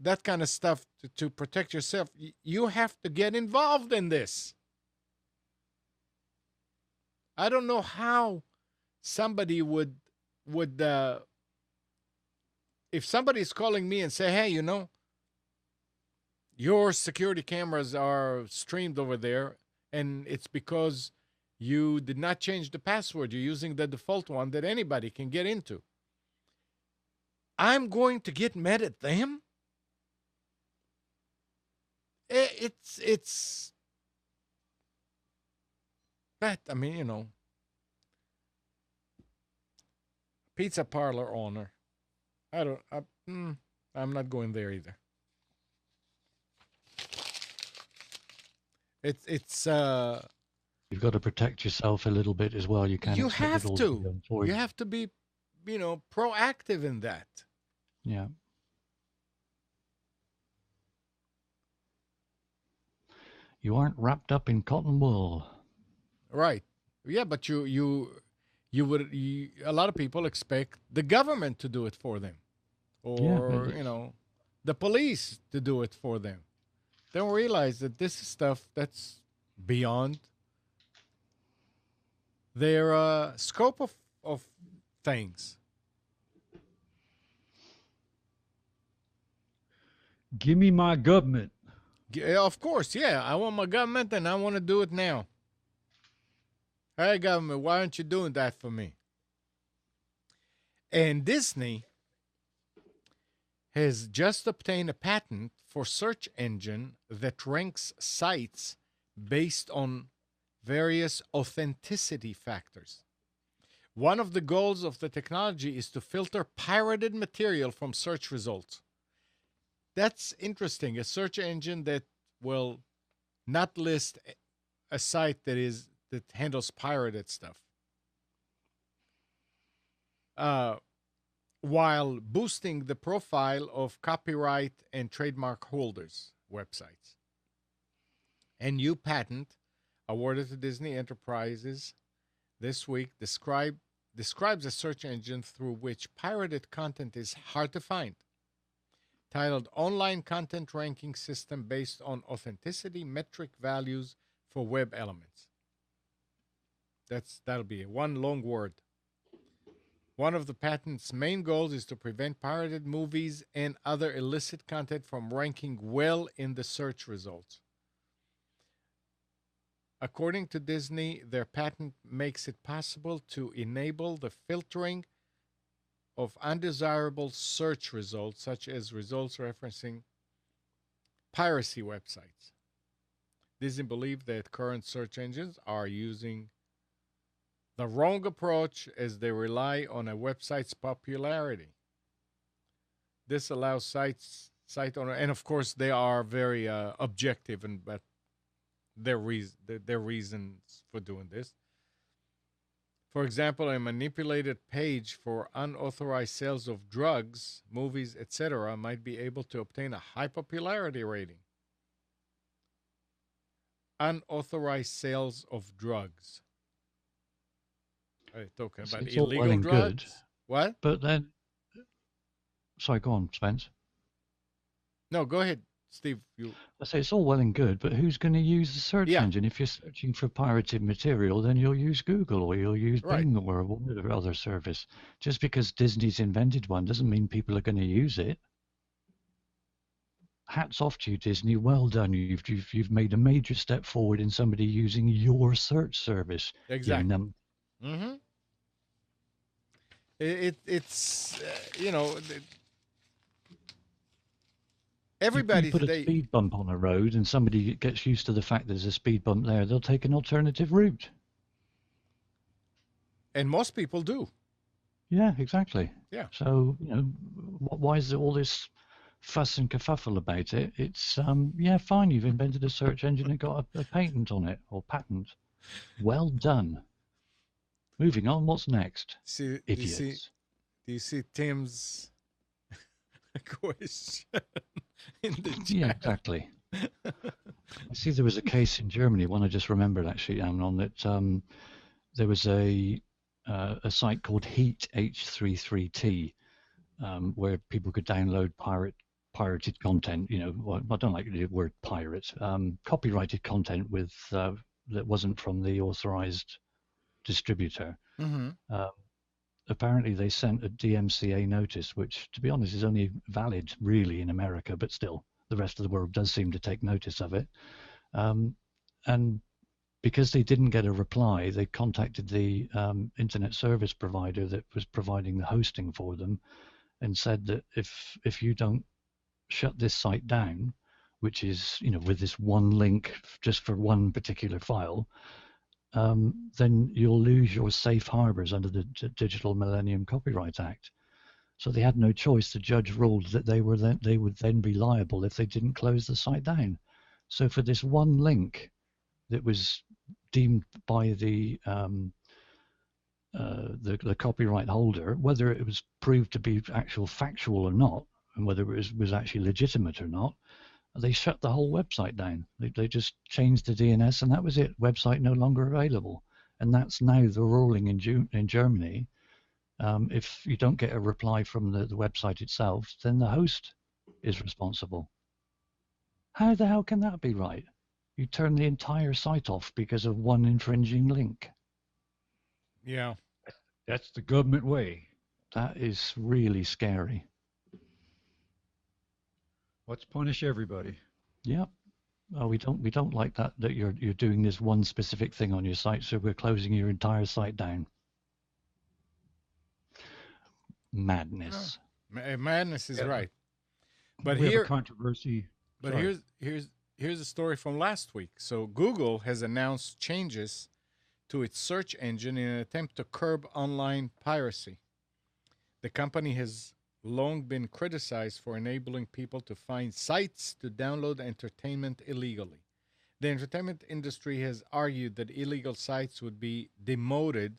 that kind of stuff to protect yourself. You have to get involved in this. I don't know how somebody would if somebody's calling me and say, hey, you know, your security cameras are streamed over there, and it's because you did not change the password. You're using the default one that anybody can get into. I'm going to get mad at them? It's that, I mean, you know, pizza parlor owner. I'm not going there either. It's You've got to protect yourself a little bit as well. You can't. You have to. You have to be, you know, proactive in that. Yeah. You aren't wrapped up in cotton wool. Right. Yeah, but you would a lot of people expect the government to do it for them, or you know, the police to do it for them. They don't realize that this is stuff that's beyond their scope of things. Give me my government. Yeah, of course, yeah. I want my government, and I want to do it now. Hey, government, why aren't you doing that for me? And Disney has just obtained a patent for search engine that ranks sites based on various authenticity factors. One of the goals of the technology is to filter pirated material from search results. That's interesting. A search engine that will not list a site that handles pirated stuff, while boosting the profile of copyright and trademark holders' websites. A new patent awarded to Disney Enterprises this week describes a search engine through which pirated content is hard to find, titled Online Content Ranking System Based on Authenticity Metric Values for Web Elements. That'll be one long word. One of the patent's main goals is to prevent pirated movies and other illicit content from ranking well in the search results. According to Disney, their patent makes it possible to enable the filtering of undesirable search results, such as results referencing piracy websites. Disney believes that current search engines are using the wrong approach as they rely on a website's popularity. This allows site owner, and of course they are very objective, but their reasons for doing this. For example, a manipulated page for unauthorized sales of drugs, movies, etc., might be able to obtain a high popularity rating. Unauthorized sales of drugs. Are you talking about It's all well illegal and good, drugs? What? but then, sorry, go on, Spence. No, go ahead, Steve. I say it's all well and good, but who's going to use the search Yeah. engine? If you're searching for pirated material, then you'll use Google or you'll use Right. Bing or whatever other service. Just because Disney's invented one doesn't mean people are going to use it. Hats off to you, Disney. Well done. You've made a major step forward in somebody using your search service. Exactly. Mm-hmm. It's everybody you put today. a speed bump on a road and somebody gets used to the fact there's a speed bump there, they'll take an alternative route. And most people do. Yeah, exactly. Yeah. So, why is there all this fuss and kerfuffle about it? It's, yeah, fine, you've invented a search engine and got a patent on it, or patent. Well done. Moving on, what's next? Idiots. Do you see Tim's question in the chat? Yeah, exactly. I see there was a case in Germany, one I just remembered actually, Amnon, that there was a site called Heat H33T, where people could download pirated content. Well, I don't like the word pirate. Copyrighted content with that wasn't from the authorized distributor. Mm-hmm. Apparently, they sent a DMCA notice, which, to be honest, is only valid really in America, but still, the rest of the world does seem to take notice of it. And because they didn't get a reply, they contacted the internet service provider that was providing the hosting for them and said that if you don't shut this site down, which is, with this one link just for one particular file, then you'll lose your safe harbors under the Digital Millennium Copyright Act. So they had no choice. The judge ruled that they would then be liable if they didn't close the site down. So for this one link that was deemed by the copyright holder, whether it was proved to be factual or not, and whether it was actually legitimate or not, they shut the whole website down. They just changed the DNS, and that was it. Website no longer available. And that's now the ruling in Germany. If you don't get a reply from the website itself, then the host is responsible. How the hell can that be right? You turn the entire site off because of one infringing link. Yeah. That's the government way. That is really scary. Let's punish everybody. Yeah. Oh, we don't like that you're doing this one specific thing on your site, so we're closing your entire site down. Madness. Madness is right. But we here have a controversy. But here's a story from last week. So Google has announced changes to its search engine in an attempt to curb online piracy. The company has long been criticized for enabling people to find sites to download entertainment illegally. The entertainment industry has argued that illegal sites would be demoted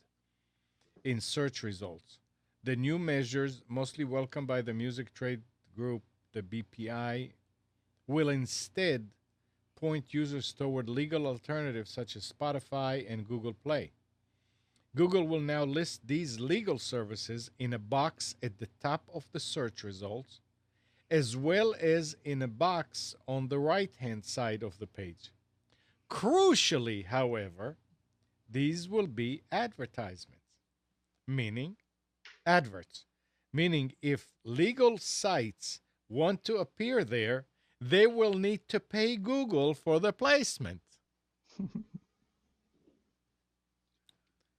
in search results. The new measures, mostly welcomed by the music trade group, the BPI, will instead point users toward legal alternatives such as Spotify and Google Play. Google will now list these legal services in a box at the top of the search results, as well as in a box on the right-hand side of the page. Crucially, however, these will be advertisements, meaning adverts, meaning if legal sites want to appear there, they will need to pay Google for the placement.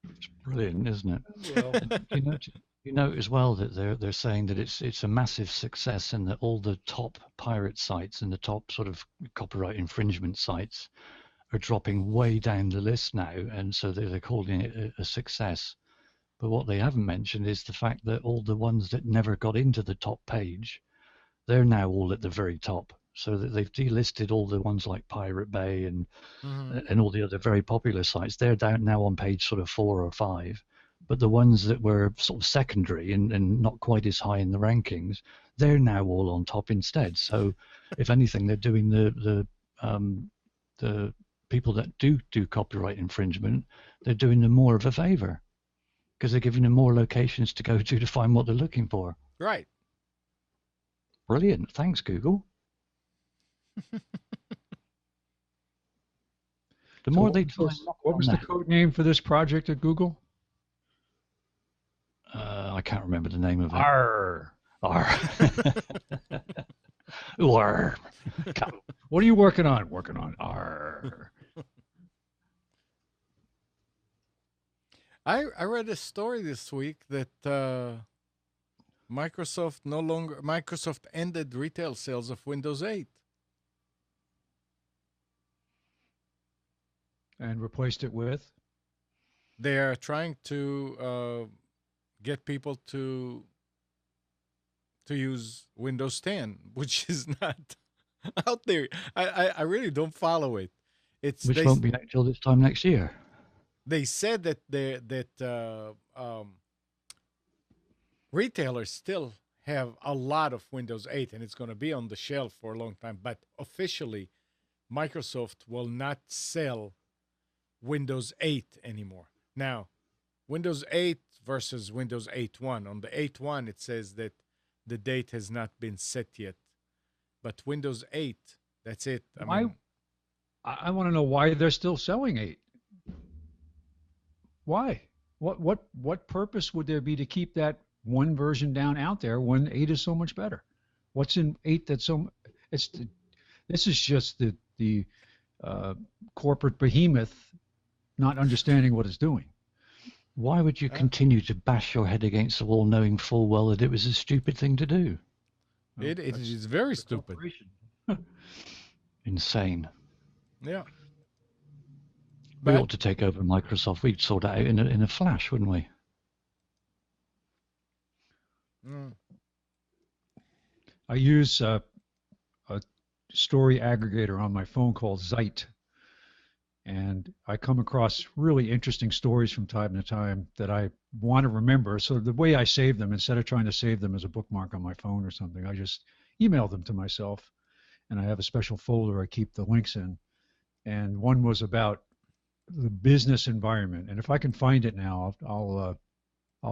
It's brilliant, isn't it? Well, you note as well that they're saying that it's a massive success and that all the top pirate sites and the top sort of copyright infringement sites are dropping way down the list now, and so they're calling it a success. But what they haven't mentioned is the fact that all the ones that never got into the top page, they're now all at the very top. So that they've delisted all the ones like Pirate Bay and all the other very popular sites. They're down now on page sort of 4 or 5, but the ones that were sort of secondary and not quite as high in the rankings, they're now all on top instead. So if anything, they're doing the people that do copyright infringement, they're doing them more of a favor, because they're giving them more locations to go to find what they're looking for. Right. Brilliant. Thanks, Google. The more they try. What was the code name for this project at Google? I can't remember the name of it. R. R. What are you working on? Working on R. I read a story this week that Microsoft ended retail sales of Windows 8. And replaced it with? They are trying to get people to use Windows 10, which is not out there. I really don't follow it. Which won't be until this time next year. They said that retailers still have a lot of Windows 8, and it's going to be on the shelf for a long time. But officially, Microsoft will not sell Windows 8 anymore. Now, Windows 8 versus Windows 8.1. On the 8.1, it says that the date has not been set yet. But Windows 8, that's it. I want to know why they're still selling 8. Why? What purpose would there be to keep that one version down out there when 8 is so much better? What's in 8 that's so? This is just the corporate behemoth not understanding what it's doing. Why would you continue to bash your head against the wall knowing full well that it was a stupid thing to do? It is very stupid. Insane. Yeah. We ought to take over Microsoft. We'd sort that out in a flash, wouldn't we? I use a story aggregator on my phone called Zeit. And I come across really interesting stories from time to time that I want to remember. So the way I save them, instead of trying to save them as a bookmark on my phone or something, I just email them to myself. And I have a special folder I keep the links in. And one was about the business environment. And if I can find it now, I'll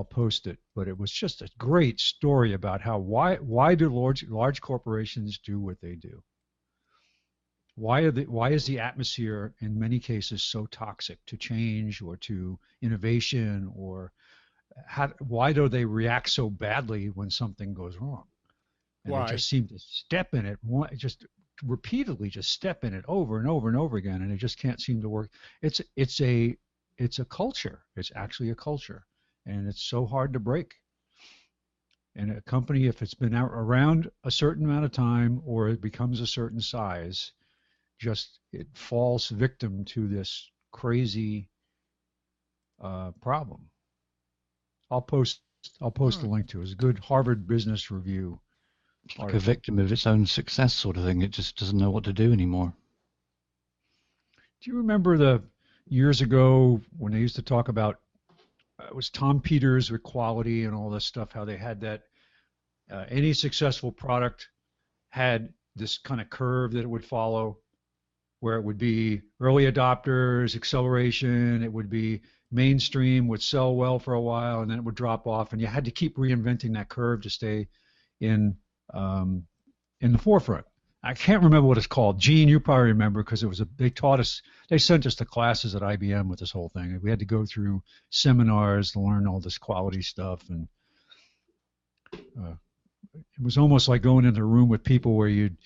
post it. But it was just a great story about why do large corporations do what they do? Why is the atmosphere in many cases so toxic to change or to innovation, or why do they react so badly when something goes wrong? And they just seem to step in it, just repeatedly just step in it over and over and over again, and it just can't seem to work. It's a culture. It's actually a culture, and it's so hard to break. And a company, if it's been around a certain amount of time or it becomes a certain size, it falls victim to this crazy problem. I'll post the link to it. It's a good Harvard Business Review. It's like a victim of its own success sort of thing. It just doesn't know what to do anymore. Do you remember the years ago when they used to talk about it was Tom Peters with quality and all this stuff, how they had that any successful product had this kind of curve that it would follow, where it would be early adopters, acceleration, it would be mainstream, would sell well for a while, and then it would drop off, and you had to keep reinventing that curve to stay in the forefront. I can't remember what it's called. Gene, you probably remember, because they sent us to classes at IBM with this whole thing. We had to go through seminars to learn all this quality stuff, and it was almost like going into a room with people where you'd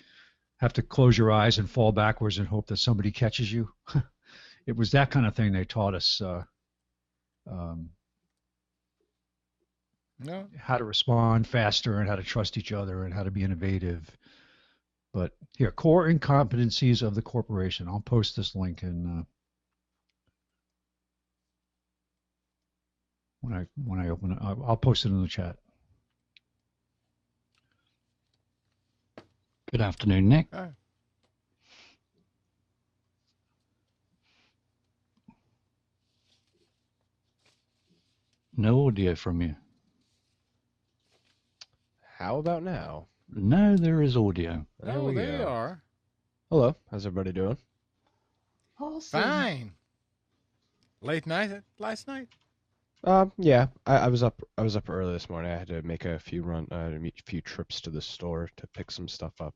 have to close your eyes and fall backwards and hope that somebody catches you. It was that kind of thing they taught us. How to respond faster and how to trust each other and how to be innovative. But here, core incompetencies of the corporation. I'll post this link in when I open it. I'll post it in the chat. Good afternoon, Nick. Hi. No audio from you. How about now? Now there is audio. There Oh, we there you go. are. Hello. How's everybody doing? Fine. Late night last night? Yeah. I was up. I was up early this morning. I had to make a few trips to the store to pick some stuff up.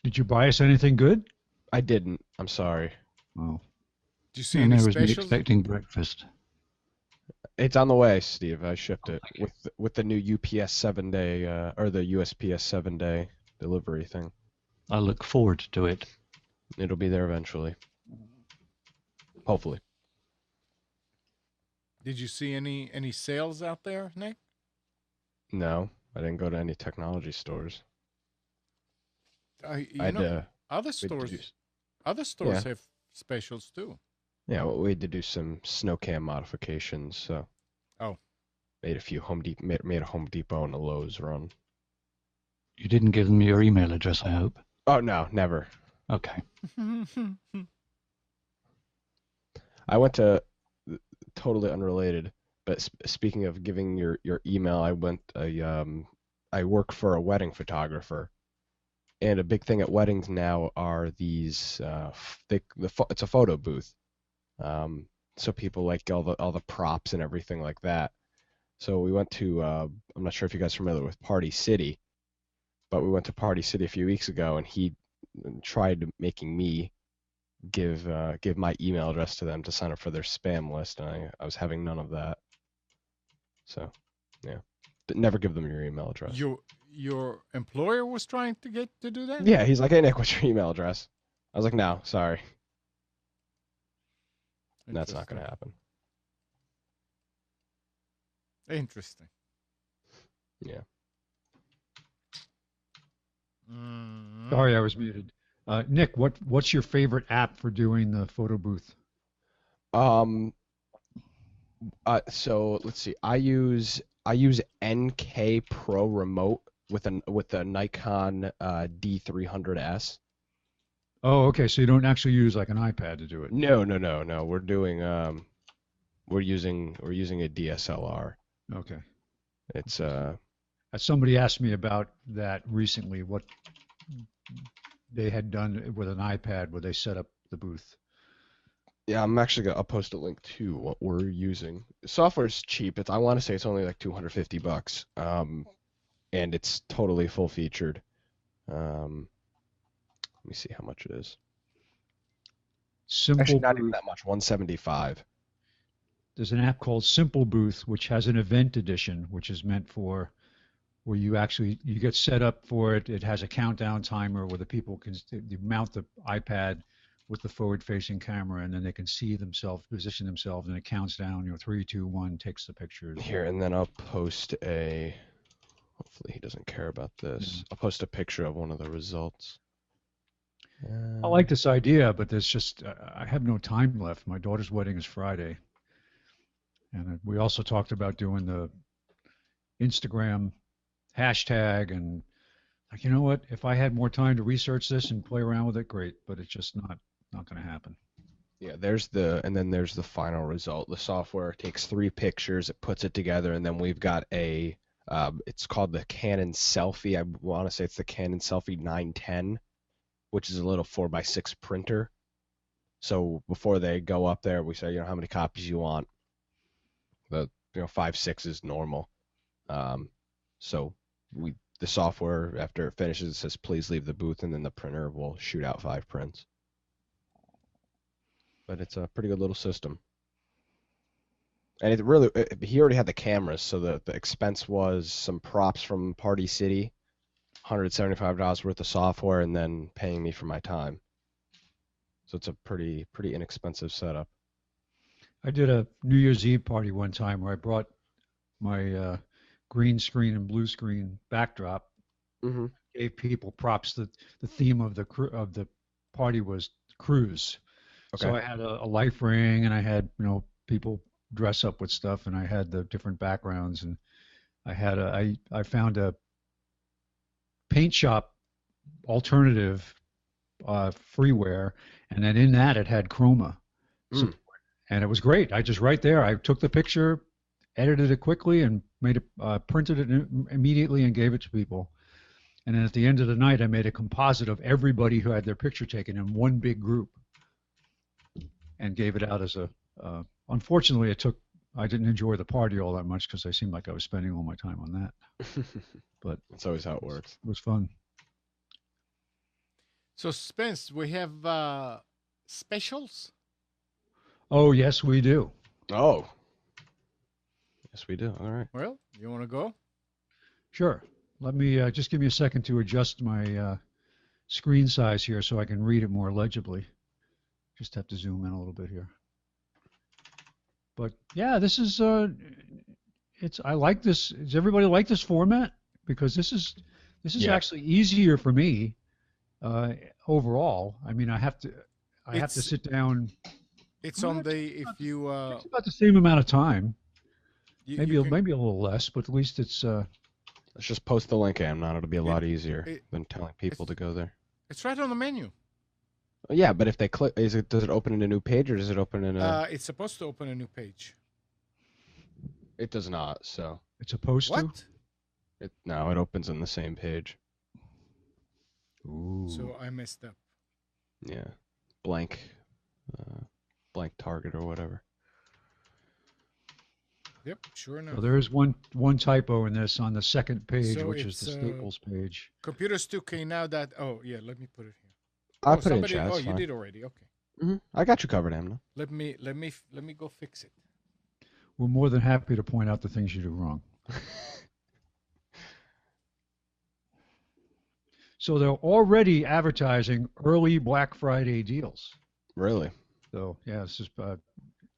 Did you buy us anything good? I didn't. I'm sorry. Oh. Did you see And any there was me specials? expecting breakfast. It's on the way, Steve. I shipped it with the new UPS 7-day or the USPS 7-day delivery thing. I look forward to it. It'll be there eventually. Hopefully. Did you see any sales out there, Nick? No, I didn't go to any technology stores. You I had know, to. other we had to stores do, other stores Yeah. have specials too. yeah, well, we had to do some snow cam modifications. So. Oh. Made a Home Depot and a Lowe's run. You didn't give them your email address, I hope. Oh no, never. Okay. I went to totally unrelated, but speaking of giving your email, I work for a wedding photographer, and a big thing at weddings now are these it's a photo booth, so people like all the props and everything like that. So we went to I'm not sure if you guys are familiar with Party City, but we went to Party City a few weeks ago, and he tried making me give my email address to them to sign up for their spam list, and I was having none of that. So, yeah, but never give them your email address. Your employer was trying to get to do that? Yeah, he's like, hey Nick, what's your email address? I was like, no, sorry, that's not gonna happen. Interesting. Yeah. Sorry, I was muted. Nick, what's your favorite app for doing the photo booth? So let's see. I use NK Pro Remote with a Nikon D300S. Oh, okay. So you don't actually use like an iPad to do it. No. We're using a DSLR. Okay. It's Somebody asked me about that recently. What they had done with an iPad where they set up the booth. Yeah, I'll post a link to what we're using. The software's cheap. I want to say it's only like $250. And it's totally full featured. Let me see how much it is. Actually, not even that much. $175. There's an app called Simple Booth, which has an event edition, which is meant for where you get set up for it. It has a countdown timer where the people you mount the iPad with the forward-facing camera, and then they can see themselves, position themselves, and it counts down. 3, 2, 1, takes the pictures. Here, and then I'll post a. Hopefully, he doesn't care about this. I'll post a picture of one of the results. I like this idea, but there's just I have no time left. My daughter's wedding is Friday, and we also talked about doing the Instagram hashtag, and like, you know what? If I had more time to research this and play around with it, great. But it's just not going to happen. Yeah, there's the final result. The software takes 3 pictures, it puts it together, and then we've got a. It's called the Canon Selphy. I want to say it's the Canon Selphy 910, which is a little 4x6 printer. So before they go up there, we say, how many copies you want. The 5, 6 is normal. So the software, after it finishes, it says please leave the booth, and then the printer will shoot out 5 prints. But it's a pretty good little system. And he already had the cameras, so the expense was some props from Party City, $175 worth of software, and then paying me for my time. So it's a pretty inexpensive setup. I did a New Year's Eve party one time where I brought my green screen and blue screen backdrop. Mm-hmm. Gave people props. The theme of the party was cruise. Okay. So I had a life ring, and I had people dress up with stuff, and I had the different backgrounds, and I found a paint shop alternative freeware, and then in that it had chroma support, and it was great. I just right there, I took the picture, edited it quickly, and made it, printed it immediately and gave it to people. And then at the end of the night, I made a composite of everybody who had their picture taken in one big group, and gave it out as a. Unfortunately, I didn't enjoy the party all that much because I seemed like I was spending all my time on that. But that's always how it works. It was fun. So Spence, we have specials. Oh yes, we do. Oh, yes, we do. All right. Well, you want to go? Sure. Let me just give me a second to adjust my screen size here so I can read it more legibly. Just have to zoom in a little bit here. But yeah, this is I like this. Does everybody like this format? Because this is actually easier for me overall. I mean, I have to sit down. It's on the if you. It's about the same amount of time. Maybe maybe a little less, but at least it's. Let's just post the link, Amnon. It'll be a lot easier than telling people to go there. It's right on the menu. Yeah, but if they click, does it open in a new page or does it open in a? It's supposed to open a new page. It does not. So. It's supposed to. No, it opens on the same page. Ooh. So I messed up. Yeah, blank target or whatever. Yep, sure enough. So there is one typo in this on the second page, So which is the Staples page. Computers 2K now that. Oh yeah, let me put it here. I put it in chat. Oh, you did already. Okay. I got you covered, Amnon. Let me go fix it. We're more than happy to point out the things you do wrong. So they're already advertising early Black Friday deals. Really? So yeah, this is.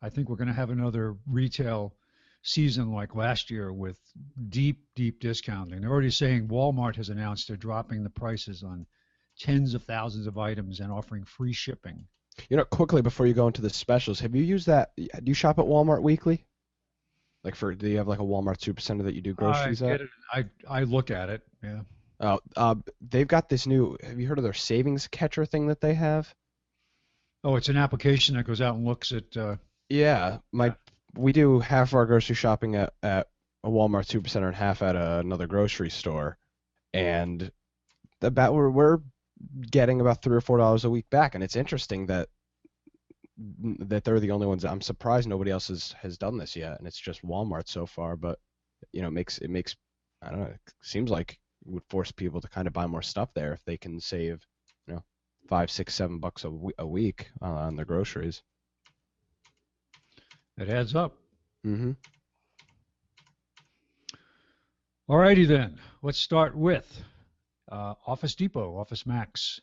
I think we're going to have another retail season like last year with deep discounting. They're already saying Walmart has announced they're dropping the prices on tens of thousands of items and offering free shipping. You know, quickly before you go into the specials, have you used that? Do you shop at Walmart weekly? Like do you have like a Walmart Supercenter that you do groceries at? I look at it. Yeah. Oh, they've got this new. Have you heard of their savings catcher thing that they have? Oh, it's an application that goes out and looks at. Yeah, we do half of our grocery shopping at a Walmart Supercenter and half at another grocery store, and we're getting about $3 or $4 a week back, and it's interesting that they're the only ones. I'm surprised nobody else has done this yet, and it's just Walmart so far. But you know, it makes I don't know. It seems like it would force people to kind of buy more stuff there if they can save, you know, $5, $6, $7 a week on their groceries. It adds up. Mm-hmm. All righty then. Let's start with Office Depot, Office Max.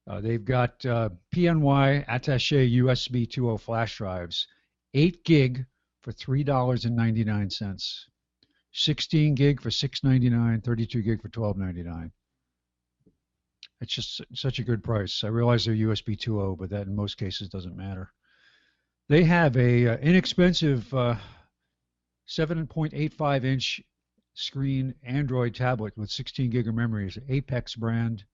They've got PNY Attaché USB 2.0 flash drives, 8 gig for $3.99, 16 gig for $6.99, 32 gig for $12.99. It's just such a good price. I realize they're USB 2.0, but that in most cases doesn't matter. They have a inexpensive 7.85-inch screen Android tablet with 16 gig of memory. It's an Apex brand,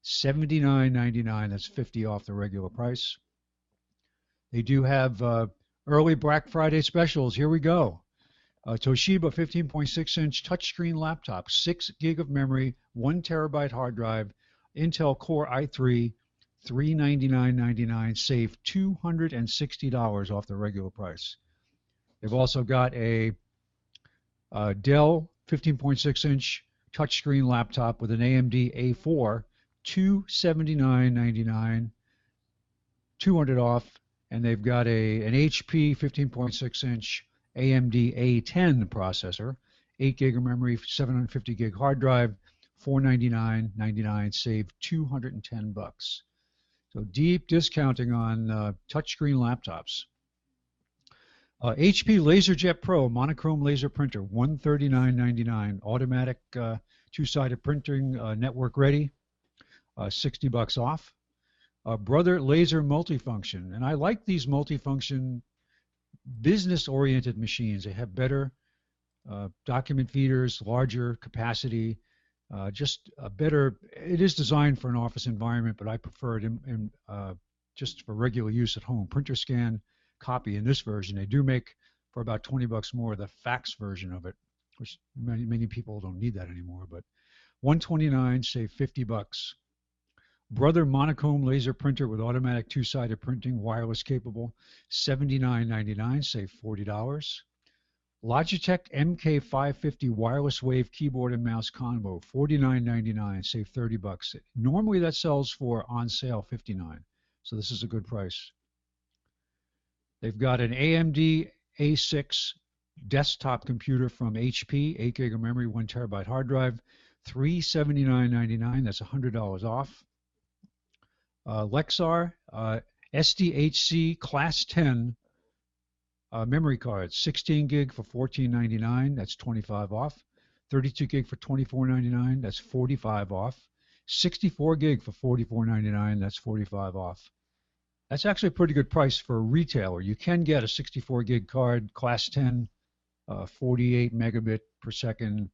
$79.99. That's $50 off the regular price. They do have early Black Friday specials. Here we go. Toshiba 15.6-inch touchscreen laptop, 6 gig of memory, 1 terabyte hard drive, Intel Core i3, $399.99, save $260 off the regular price. They've also got a Dell 15.6-inch touchscreen laptop with an AMD A4, $279.99, $200 off, and they've got an HP 15.6-inch AMD A10 processor, 8 gig of memory, 750 gig hard drive, $499.99, save $210. So deep discounting on touchscreen laptops. HP LaserJet Pro monochrome laser printer, $139.99, automatic two-sided printing, network ready, $60 off. Brother Laser multifunction, and I like these multifunction business-oriented machines. They have better document feeders, larger capacity, just a better. It is designed for an office environment, but I prefer it in just for regular use at home. Printer scan copy in this version. They do make for about $20 more the fax version of it, which many people don't need that anymore. But $129, save $50. Brother monochrome laser printer with automatic two-sided printing, wireless capable, $79.99, save $40. Logitech MK550 wireless wave keyboard and mouse combo, $49.99, save $30. Normally that sells for on sale $59, so this is a good price. They've got an AMD A6 desktop computer from HP, 8 gig of memory, 1 terabyte hard drive, $379.99. That's $100 off. Lexar SDHC Class 10 memory cards, 16 gig for $14.99. That's 25 off. 32 gig for $24.99. That's 45 off. 64 gig for $44.99. That's 45 off. That's actually a pretty good price for a retailer. You can get a 64 gig card, Class 10, 48 megabit per second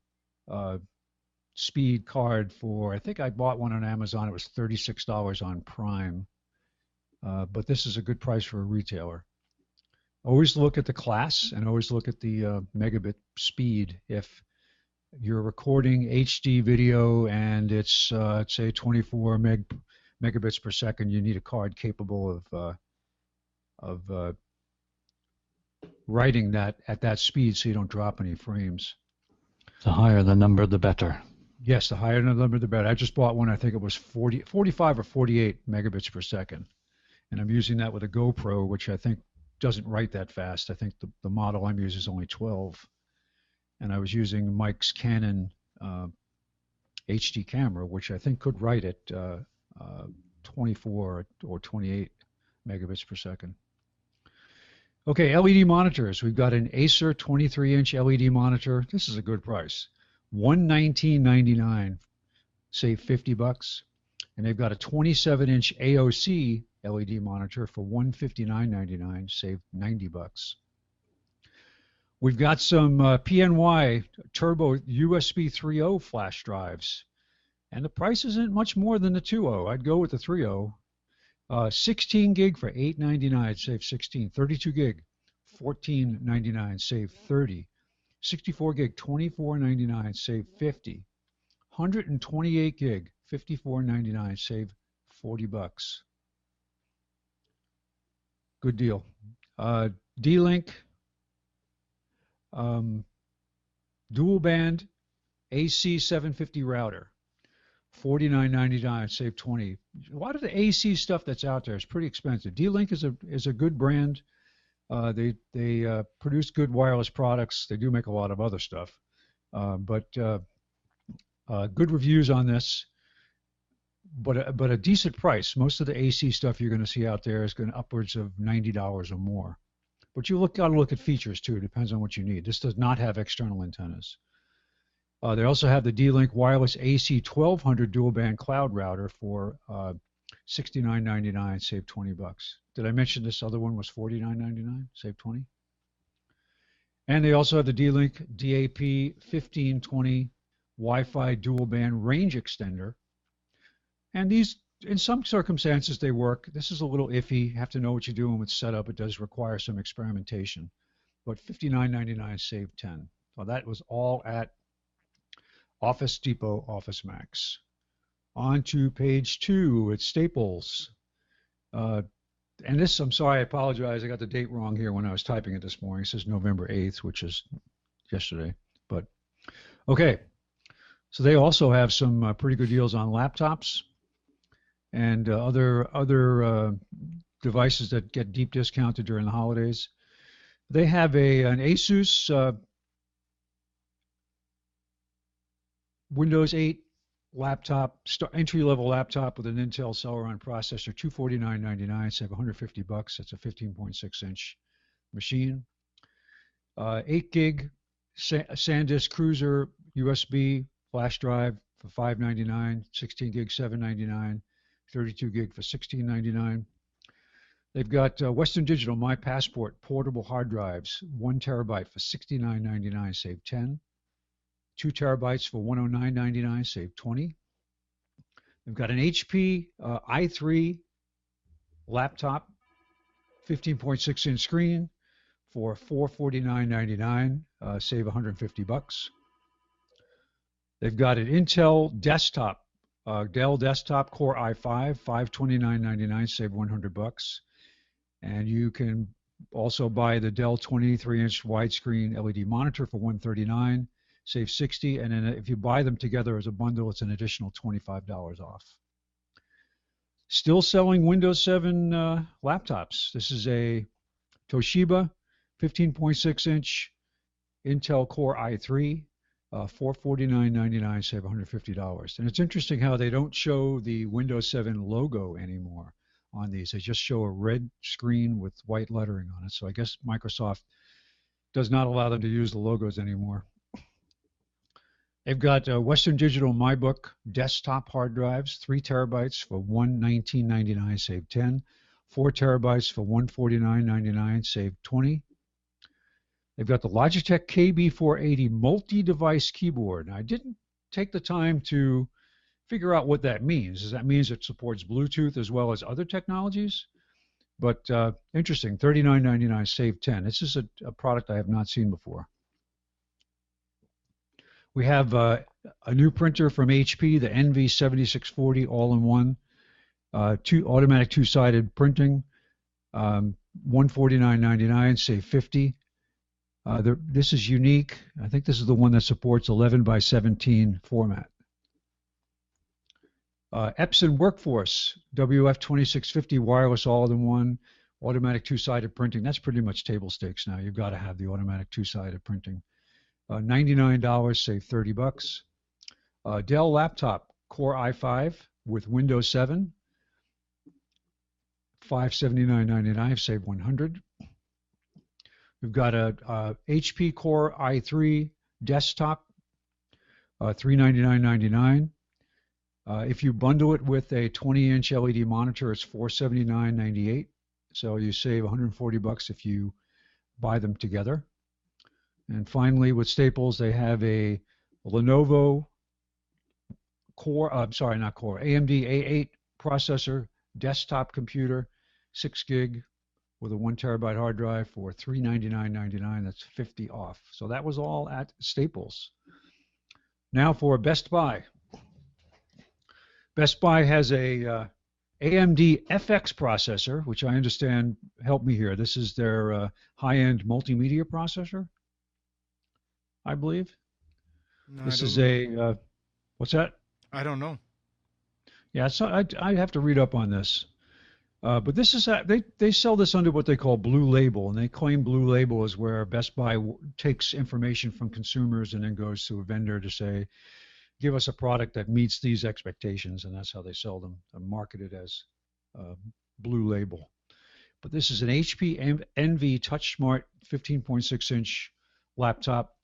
speed card for, I think I bought one on Amazon. It was $36 on Prime. But this is a good price for a retailer. Always look at the class and always look at the megabit speed. If you're recording HD video and it's, say, 24 megabits per second, you need a card capable of writing that at that speed so you don't drop any frames. The higher the number, the better. Yes, the higher the number, the better. I just bought one, I think it was 45 or 48 megabits per second. And I'm using that with a GoPro, which I think doesn't write that fast. I think the model I'm using is only 12. And I was using Mike's Canon HD camera, which I think could write at 24 or 28 megabits per second. Okay, LED monitors. We've got an Acer 23-inch LED monitor. This is a good price. $119.99, save $50. And they've got a 27-inch AOC LED monitor for $159.99, save $90. We've got some PNY Turbo USB 3.0 flash drives, and the price isn't much more than the 2.0. I'd go with the 3.0. 16 gig for $8.99, save $16. 32 gig, $14.99, save $30. 64 gig, $24.99, save $50. 128 gig, $54.99, save $40. Good deal. D-Link dual band AC 750 router, $49.99, save $20. A lot of the AC stuff that's out there is pretty expensive. D-Link is a good brand. They produce good wireless products. They do make a lot of other stuff, but good reviews on this. But a decent price. Most of the AC stuff you're going to see out there is going to upwards of $90 or more. But you got to look at features too. It depends on what you need. This does not have external antennas. They also have the D-Link wireless AC 1200 dual band cloud router for $69.99, save $20. Did I mention this other one was $49.99, save $20? And they also have the D-Link DAP 1520 Wi-Fi dual band range extender. And these, in some circumstances, they work. This is a little iffy. You have to know what you're doing with setup. It does require some experimentation. But $59.99, save $10. Well, that was all at Office Depot Office Max. On to page 2 at Staples. And this, I'm sorry, I apologize. I got the date wrong here when I was typing it this morning. It says November 8th, which is yesterday. But, okay. So they also have some pretty good deals on laptops and other devices that get deep discounted during the holidays. They have an Asus Windows 8 laptop, entry-level laptop with an Intel Celeron processor, $249.99, save $150. That's a 15.6-inch machine. 8 gig SanDisk Cruiser USB flash drive for $599, 16 gig $799, 32 gig for $16.99. They've got Western Digital My Passport portable hard drives, 1 terabyte for $69.99, save $10. 2 terabytes for $109.99, save $20. They've got an HP i3 laptop 15.6-inch screen for $449.99, save $150. They've got an Intel desktop, Dell desktop Core i5, $529.99, save $100. And you can also buy the Dell 23-inch widescreen LED monitor for $139, save $60. And then if you buy them together as a bundle, it's an additional $25 off. Still selling Windows 7 laptops. This is a Toshiba 15.6-inch Intel Core i3, $449.99, save $150. And it's interesting how they don't show the Windows 7 logo anymore on these. They just show a red screen with white lettering on it. So I guess Microsoft does not allow them to use the logos anymore. They've got Western Digital MyBook desktop hard drives, 3 terabytes for $119.99, save 10. 4 terabytes for $149.99, save 20. They've got the Logitech KB480 multi-device keyboard. Now, I didn't take the time to figure out what that means. Does that mean it supports Bluetooth as well as other technologies? But interesting, $39.99, save 10. This is a product I have not seen before. We have a new printer from HP, the NV7640 all-in-one, automatic two-sided printing, $149.99, save $50. This is unique. I think this is the one that supports 11 by 17 format. Epson Workforce WF2650 wireless all-in-one, automatic two-sided printing. That's pretty much table stakes now. You've got to have the automatic two-sided printing. $99, save $30. Dell laptop Core i5 with Windows 7, $579.99, save $100. We've got a HP Core i3 desktop, $399.99. If you bundle it with a 20-inch LED monitor, it's $479.98. So you save $140 if you buy them together. And finally, with Staples, they have a Lenovo AMD A8 processor desktop computer, 6 gig with a 1 terabyte hard drive for $399.99. That's $50 off. So that was all at Staples. Now for Best Buy. Best Buy has a AMD FX processor, which I understand, help me here. This is their high-end multimedia processor, I believe. No, this is a, what's that? I don't know. Yeah, so I have to read up on this. But this is, they sell this under what they call Blue Label, and they claim Blue Label is where Best Buy takes information from consumers and then goes to a vendor to say, give us a product that meets these expectations, and that's how they sell them, market it as Blue Label. But this is an HP Envy TouchSmart 15.6-inch laptop,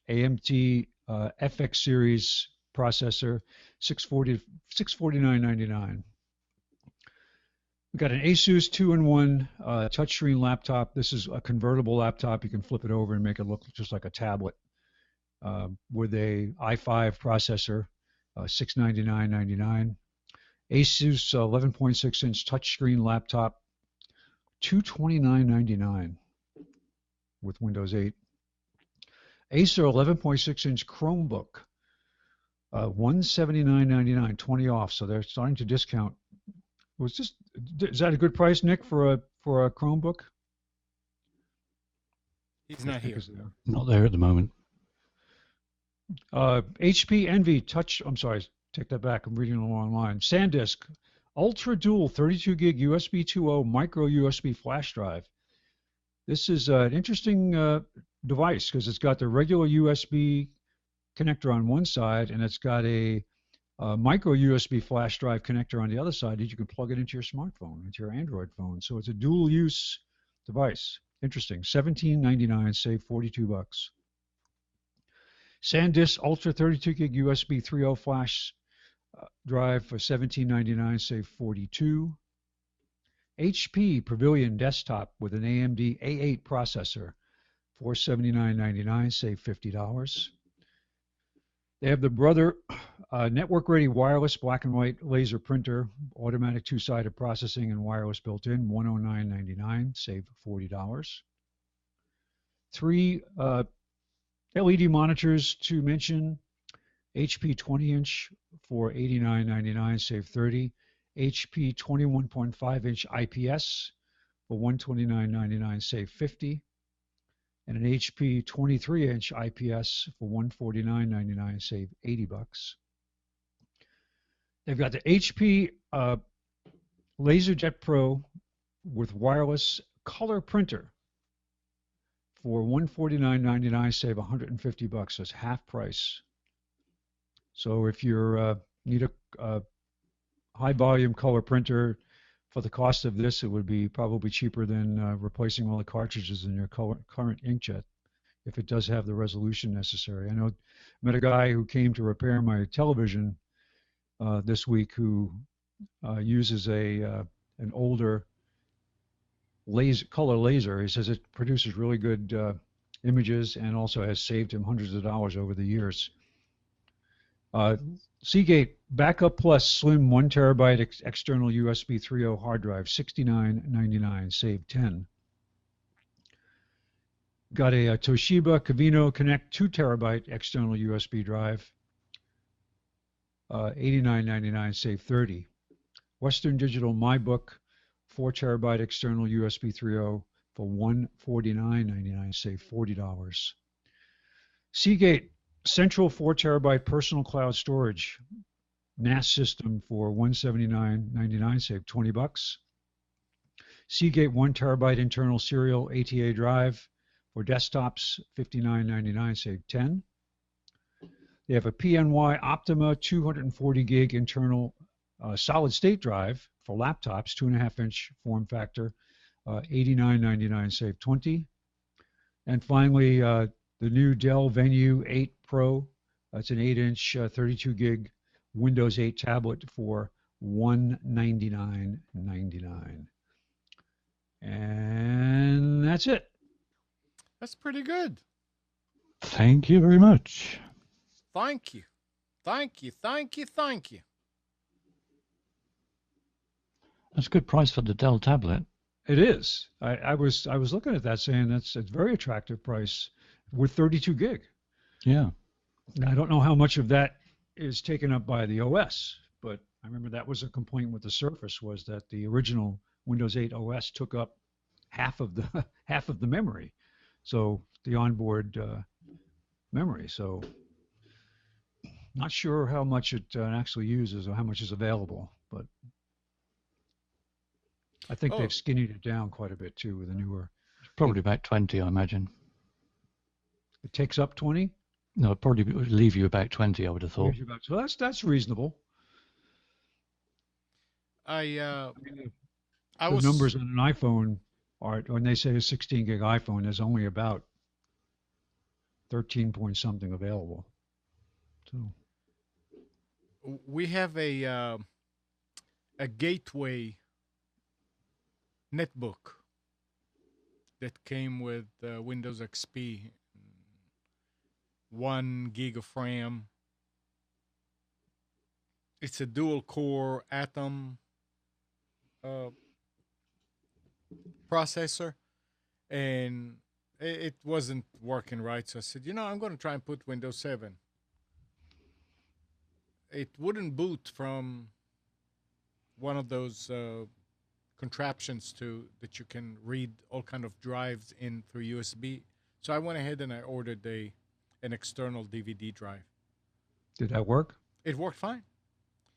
AMD FX series processor, $649.99. We've got an Asus 2-in-1 touchscreen laptop. This is a convertible laptop. You can flip it over and make it look just like a tablet with a i5 processor, $699.99. Asus 11.6-inch touchscreen laptop, $229.99 with Windows 8. Acer 11.6-inch Chromebook, $179.99, 20 off. So they're starting to discount. Is that a good price, Nick, for a Chromebook? He's not here. Not there at the moment. HP Envy take that back. I'm reading it online. SanDisk Ultra Dual 32 gig USB 2.0 micro USB flash drive. This is an interesting device because it's got the regular USB connector on one side and it's got a micro USB flash drive connector on the other side that you can plug it into your smartphone, into your Android phone. So it's a dual use device. Interesting. $17.99, save $42. SanDisk Ultra 32 gig USB 3.0 flash drive for $17.99, save $42. HP Pavilion desktop with an AMD A8 processor, $479.99, save $50. They have the Brother network-ready wireless black and white laser printer, automatic two-sided processing and wireless built-in, $109.99, save $40. 3 LED monitors to mention: HP 20-inch for $89.99, save $30. HP 21.5-inch IPS for $129.99, save $50. And an HP 23-inch IPS for $149.99, save $80. They've got the HP LaserJet Pro with wireless color printer for $149.99, save $150. So it's half price. So if you need a high volume color printer, for the cost of this, it would be probably cheaper than replacing all the cartridges in your current inkjet, if it does have the resolution necessary. I know I met a guy who came to repair my television this week who uses an older color laser. He says it produces really good images and also has saved him hundreds of dollars over the years. Seagate Backup Plus Slim 1 terabyte external USB 3.0 hard drive, $69.99, save $10. Got a Toshiba Kavino Connect 2 terabyte external USB drive, $89.99, save $30. Western Digital MyBook 4 terabyte external USB 3.0 for $149.99, save $40. Seagate Central 4 terabyte personal cloud storage NAS system for $179.99, save $20. Seagate 1 terabyte internal serial ATA drive for desktops, $59.99, save $10. They have a PNY Optima 240 gig internal solid state drive for laptops, 2.5-inch form factor, $89.99, save $20. And finally, the new Dell Venue 8 Pro. It's an 8-inch 32 gig Windows 8 tablet for $199.99. And that's it. That's pretty good. Thank you very much. Thank you. Thank you. Thank you. Thank you. That's a good price for the Dell tablet. It is. I was looking at that saying that's a very attractive price with 32 gig. Yeah. Now, I don't know how much of that is taken up by the OS, but I remember that was a complaint with the Surface, was that the original Windows 8 OS took up half of the memory, so the onboard memory. So not sure how much it actually uses or how much is available, but I think they've skinnied it down quite a bit too with the newer. Probably about 20, I imagine. It takes up 20? No, it'd probably leave you about 20, I would have thought. So that's reasonable. The numbers on an iPhone are, when they say a 16 gig iPhone, there's only about 13 point something available. So we have a Gateway netbook that came with Windows XP, 1 gig of RAM. It's a dual core Atom processor, and it wasn't working right. So I said, I'm going to try and put Windows 7. It wouldn't boot from one of those contraptions that you can read all kind of drives in through USB. So I went ahead and I ordered an external DVD drive. Did that work? It worked fine.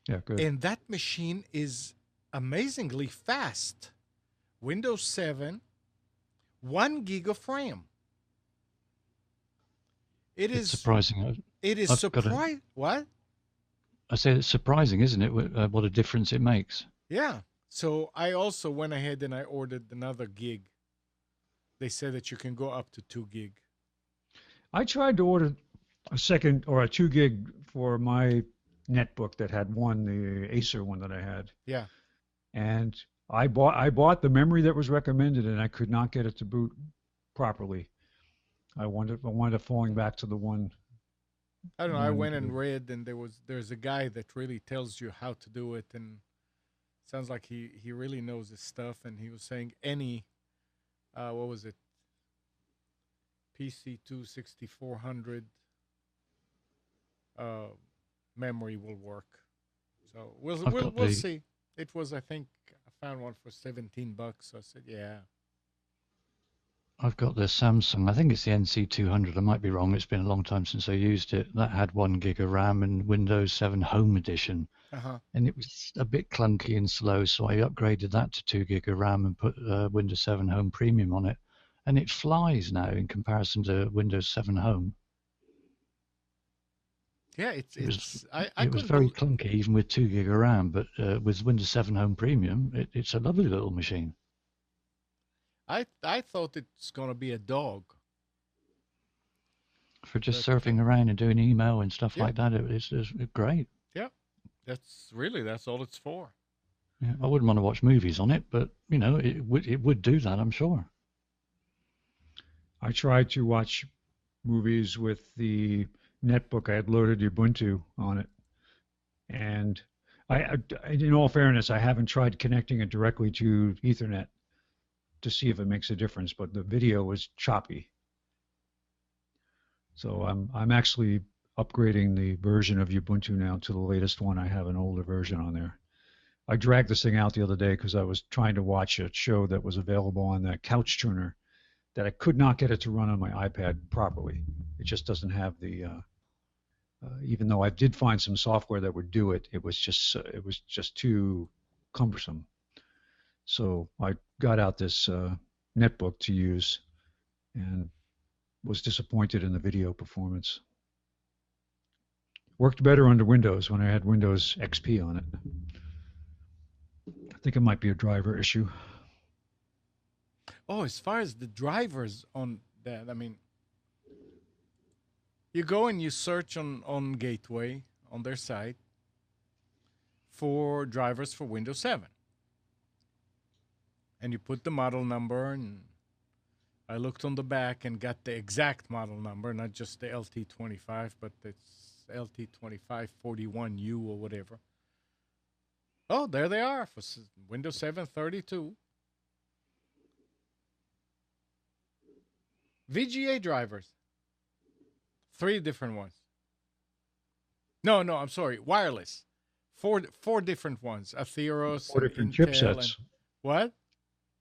Yeah, good. And that machine is amazingly fast. Windows 7, 1 gig of RAM. It's surprising. It is surprising. What? I say it's surprising, isn't it? What a difference it makes. Yeah. So I also went ahead and I ordered another gig. They said that you can go up to 2 gig. I tried to order a second or a 2 gig for my netbook that had the Acer one that I had. Yeah. And I bought the memory that was recommended, and I could not get it to boot properly. I wound up falling back to the 1 I don't know. I went and read, and there's a guy that really tells you how to do it, and sounds like he really knows his stuff. And he was saying any, what was it? PC2 6400 memory will work. So we'll see. It was, I think, I found one for $17. So I said, yeah. I've got the Samsung. I think it's the NC200. I might be wrong. It's been a long time since I used it. That had 1 gig of RAM and Windows 7 Home Edition. And it was a bit clunky and slow, so I upgraded that to 2 gig of RAM and put Windows 7 Home Premium on it. And it flies now in comparison to Windows 7 Home. Yeah, it was very clunky even with 2 gig of RAM, but with Windows 7 Home Premium, it's a lovely little machine. I thought it's gonna be a dog. For just surfing around and doing email and stuff like that, it's great. Yeah, that's all it's for. Yeah, I wouldn't want to watch movies on it, but you know, it would do that, I'm sure. I tried to watch movies with the netbook. I had loaded Ubuntu on it, and I in all fairness, I haven't tried connecting it directly to Ethernet to see if it makes a difference, but the video was choppy. So I'm actually upgrading the version of Ubuntu now to the latest one. I have an older version on there. I dragged this thing out the other day because I was trying to watch a show that was available on that Couch Tuner that I could not get it to run on my iPad properly. It just doesn't have the even though I did find some software that would do it, it was just too cumbersome. So I got out this netbook to use and was disappointed in the video performance. Worked better under Windows when I had Windows XP on it. I think it might be a driver issue. Oh, as far as the drivers on that, I mean, you go and you search on Gateway, on their site, for drivers for Windows 7. And you put the model number, and I looked on the back and got the exact model number, not just the LT25, but it's LT2541U or whatever. Oh, there they are for Windows 7 32. VGA drivers. 3 different ones. No, I'm sorry. Wireless. Four different ones. Atheros. 4 different Intel chipsets. What?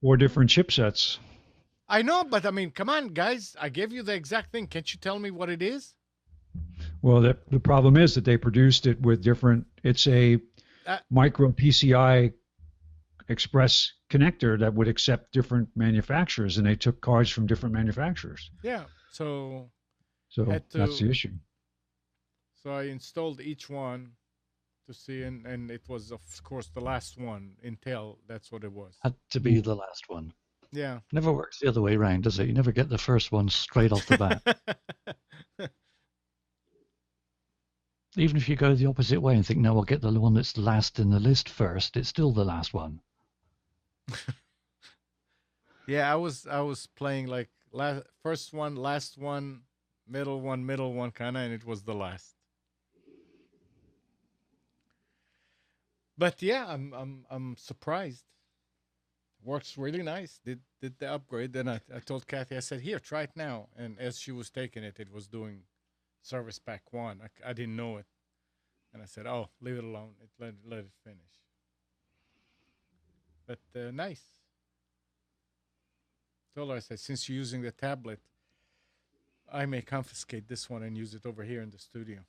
4 different chipsets. I know, but I mean, come on, guys. I gave you the exact thing. Can't you tell me what it is? Well, the problem is that they produced it with different. It's a micro PCI Express connector that would accept different manufacturers, and they took cards from different manufacturers. Yeah. So that's the issue. So I installed each one to see, and it was, of course, the last one. Intel, that's what it was. Had to be the last one. Yeah. Never works the other way around, does it? You never get the first one straight off the bat. Even if you go the opposite way and think, no, I'll get the one that's last in the list first, it's still the last one. Yeah, I was playing like first one, last one, middle one kind of, and it was the last. But yeah, I'm surprised. Works really nice. Did the upgrade. Then I told Kathy, I said, here, try it now. And as she was taking it, it was doing Service Pack 1. I didn't know it. And I said, oh, leave it alone. Let it finish. But nice. Told her, I said, since you're using the tablet, I may confiscate this one and use it over here in the studio.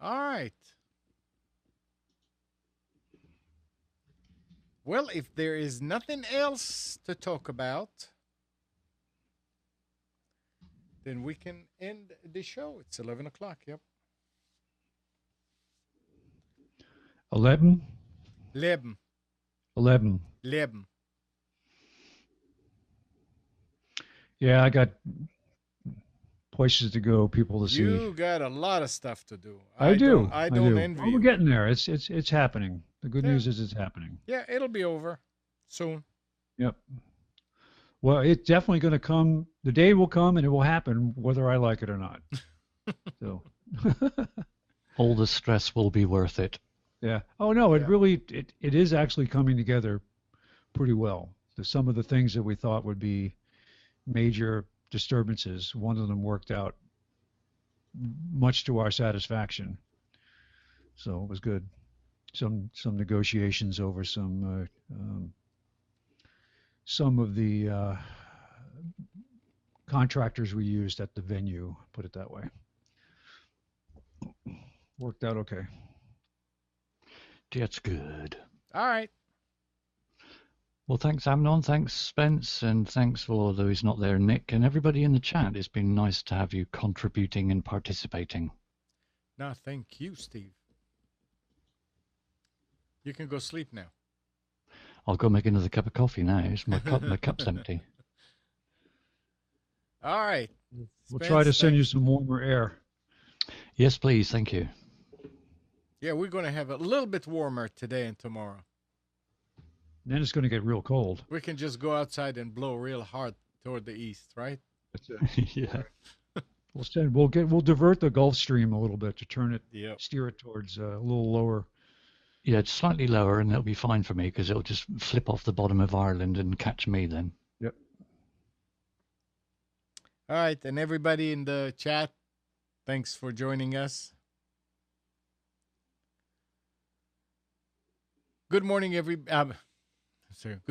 All right. Well, if there is nothing else to talk about, then we can end the show. It's 11 o'clock. Yep. 11? 11. 11. 11. Yeah, I got places to go, people to see. You got a lot of stuff to do. I do. I don't envy well, you. we're getting there. It's happening. The good news is it's happening. Yeah, it'll be over soon. Yep. Well, it's definitely going to come. The day will come, and it will happen whether I like it or not. So. All the stress will be worth it. Yeah. Oh no, it Yeah. really it is actually coming together pretty well. Some of the things that we thought would be major disturbances, one of them worked out much to our satisfaction. So it was good. Some negotiations over some of the contractors we used at the venue, put it that way. Worked out okay. That's good. All right. Well, thanks, Amnon. Thanks, Spence. And thanks for, although he's not there, Nick, and everybody in the chat. It's been nice to have you contributing and participating. No, thank you, Steve. You can go sleep now. I'll go make another cup of coffee now. My cup's empty. All right. We'll Spence, try to send you thanks. some warmer air. Yes, please. Thank you. Yeah, we're going to have a little bit warmer today and tomorrow. Then it's going to get real cold. We can just go outside and blow real hard toward the east, right? That's it. Yeah. We'll divert the Gulf Stream a little bit to turn it, Yep. steer it towards a little lower. Yeah, it's slightly lower, and it'll be fine for me because it'll just flip off the bottom of Ireland and catch me then. Yep. All right, and everybody in the chat, thanks for joining us. Good morning, good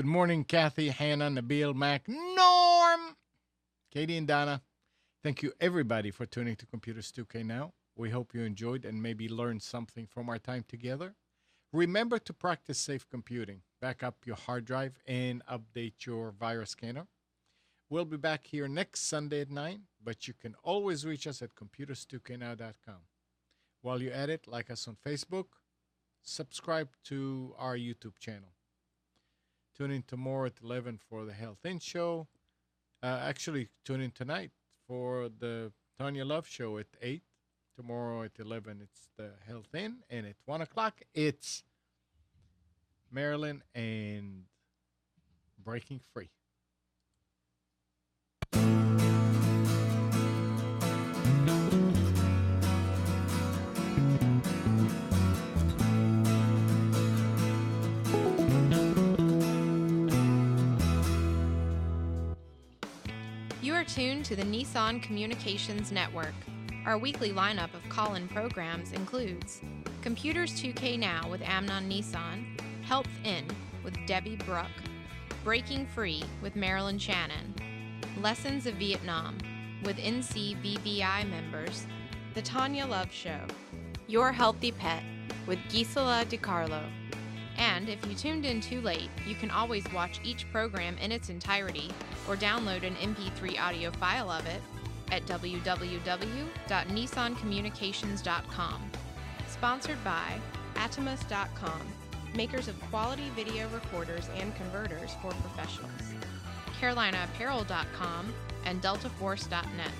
morning, Kathy, Hannah, Nabil, Mac, Norm, Katie, and Donna. Thank you, everybody, for tuning to Computers 2K Now. We hope you enjoyed and maybe learned something from our time together. Remember to practice safe computing. Back up your hard drive and update your virus scanner. We'll be back here next Sunday at 9, but you can always reach us at computers2know.com. While you're at it, like us on Facebook, subscribe to our YouTube channel. Tune in tomorrow at 11 for the Health In Show. Actually, tune in tonight for the Tanya Love Show at 8. Tomorrow at 11, it's the Health In. And at 1 o'clock, it's Marilyn and Breaking Free. You are tuned to the Nissan Communications Network. Our weekly lineup of call-in programs includes Computers 2K Now with Amnon Nissan, Health In with Debbie Bruck, Breaking Free with Marilyn Shannon, Lessons of Vietnam with NCBVI members, The Tanya Love Show, Your Healthy Pet with Gisela DiCarlo. And if you tuned in too late, you can always watch each program in its entirety or download an MP3 audio file of it at www.nissancommunications.com. Sponsored by Atomus.com, makers of quality video recorders and converters for professionals, CarolinaApparel.com, and DeltaForce.net.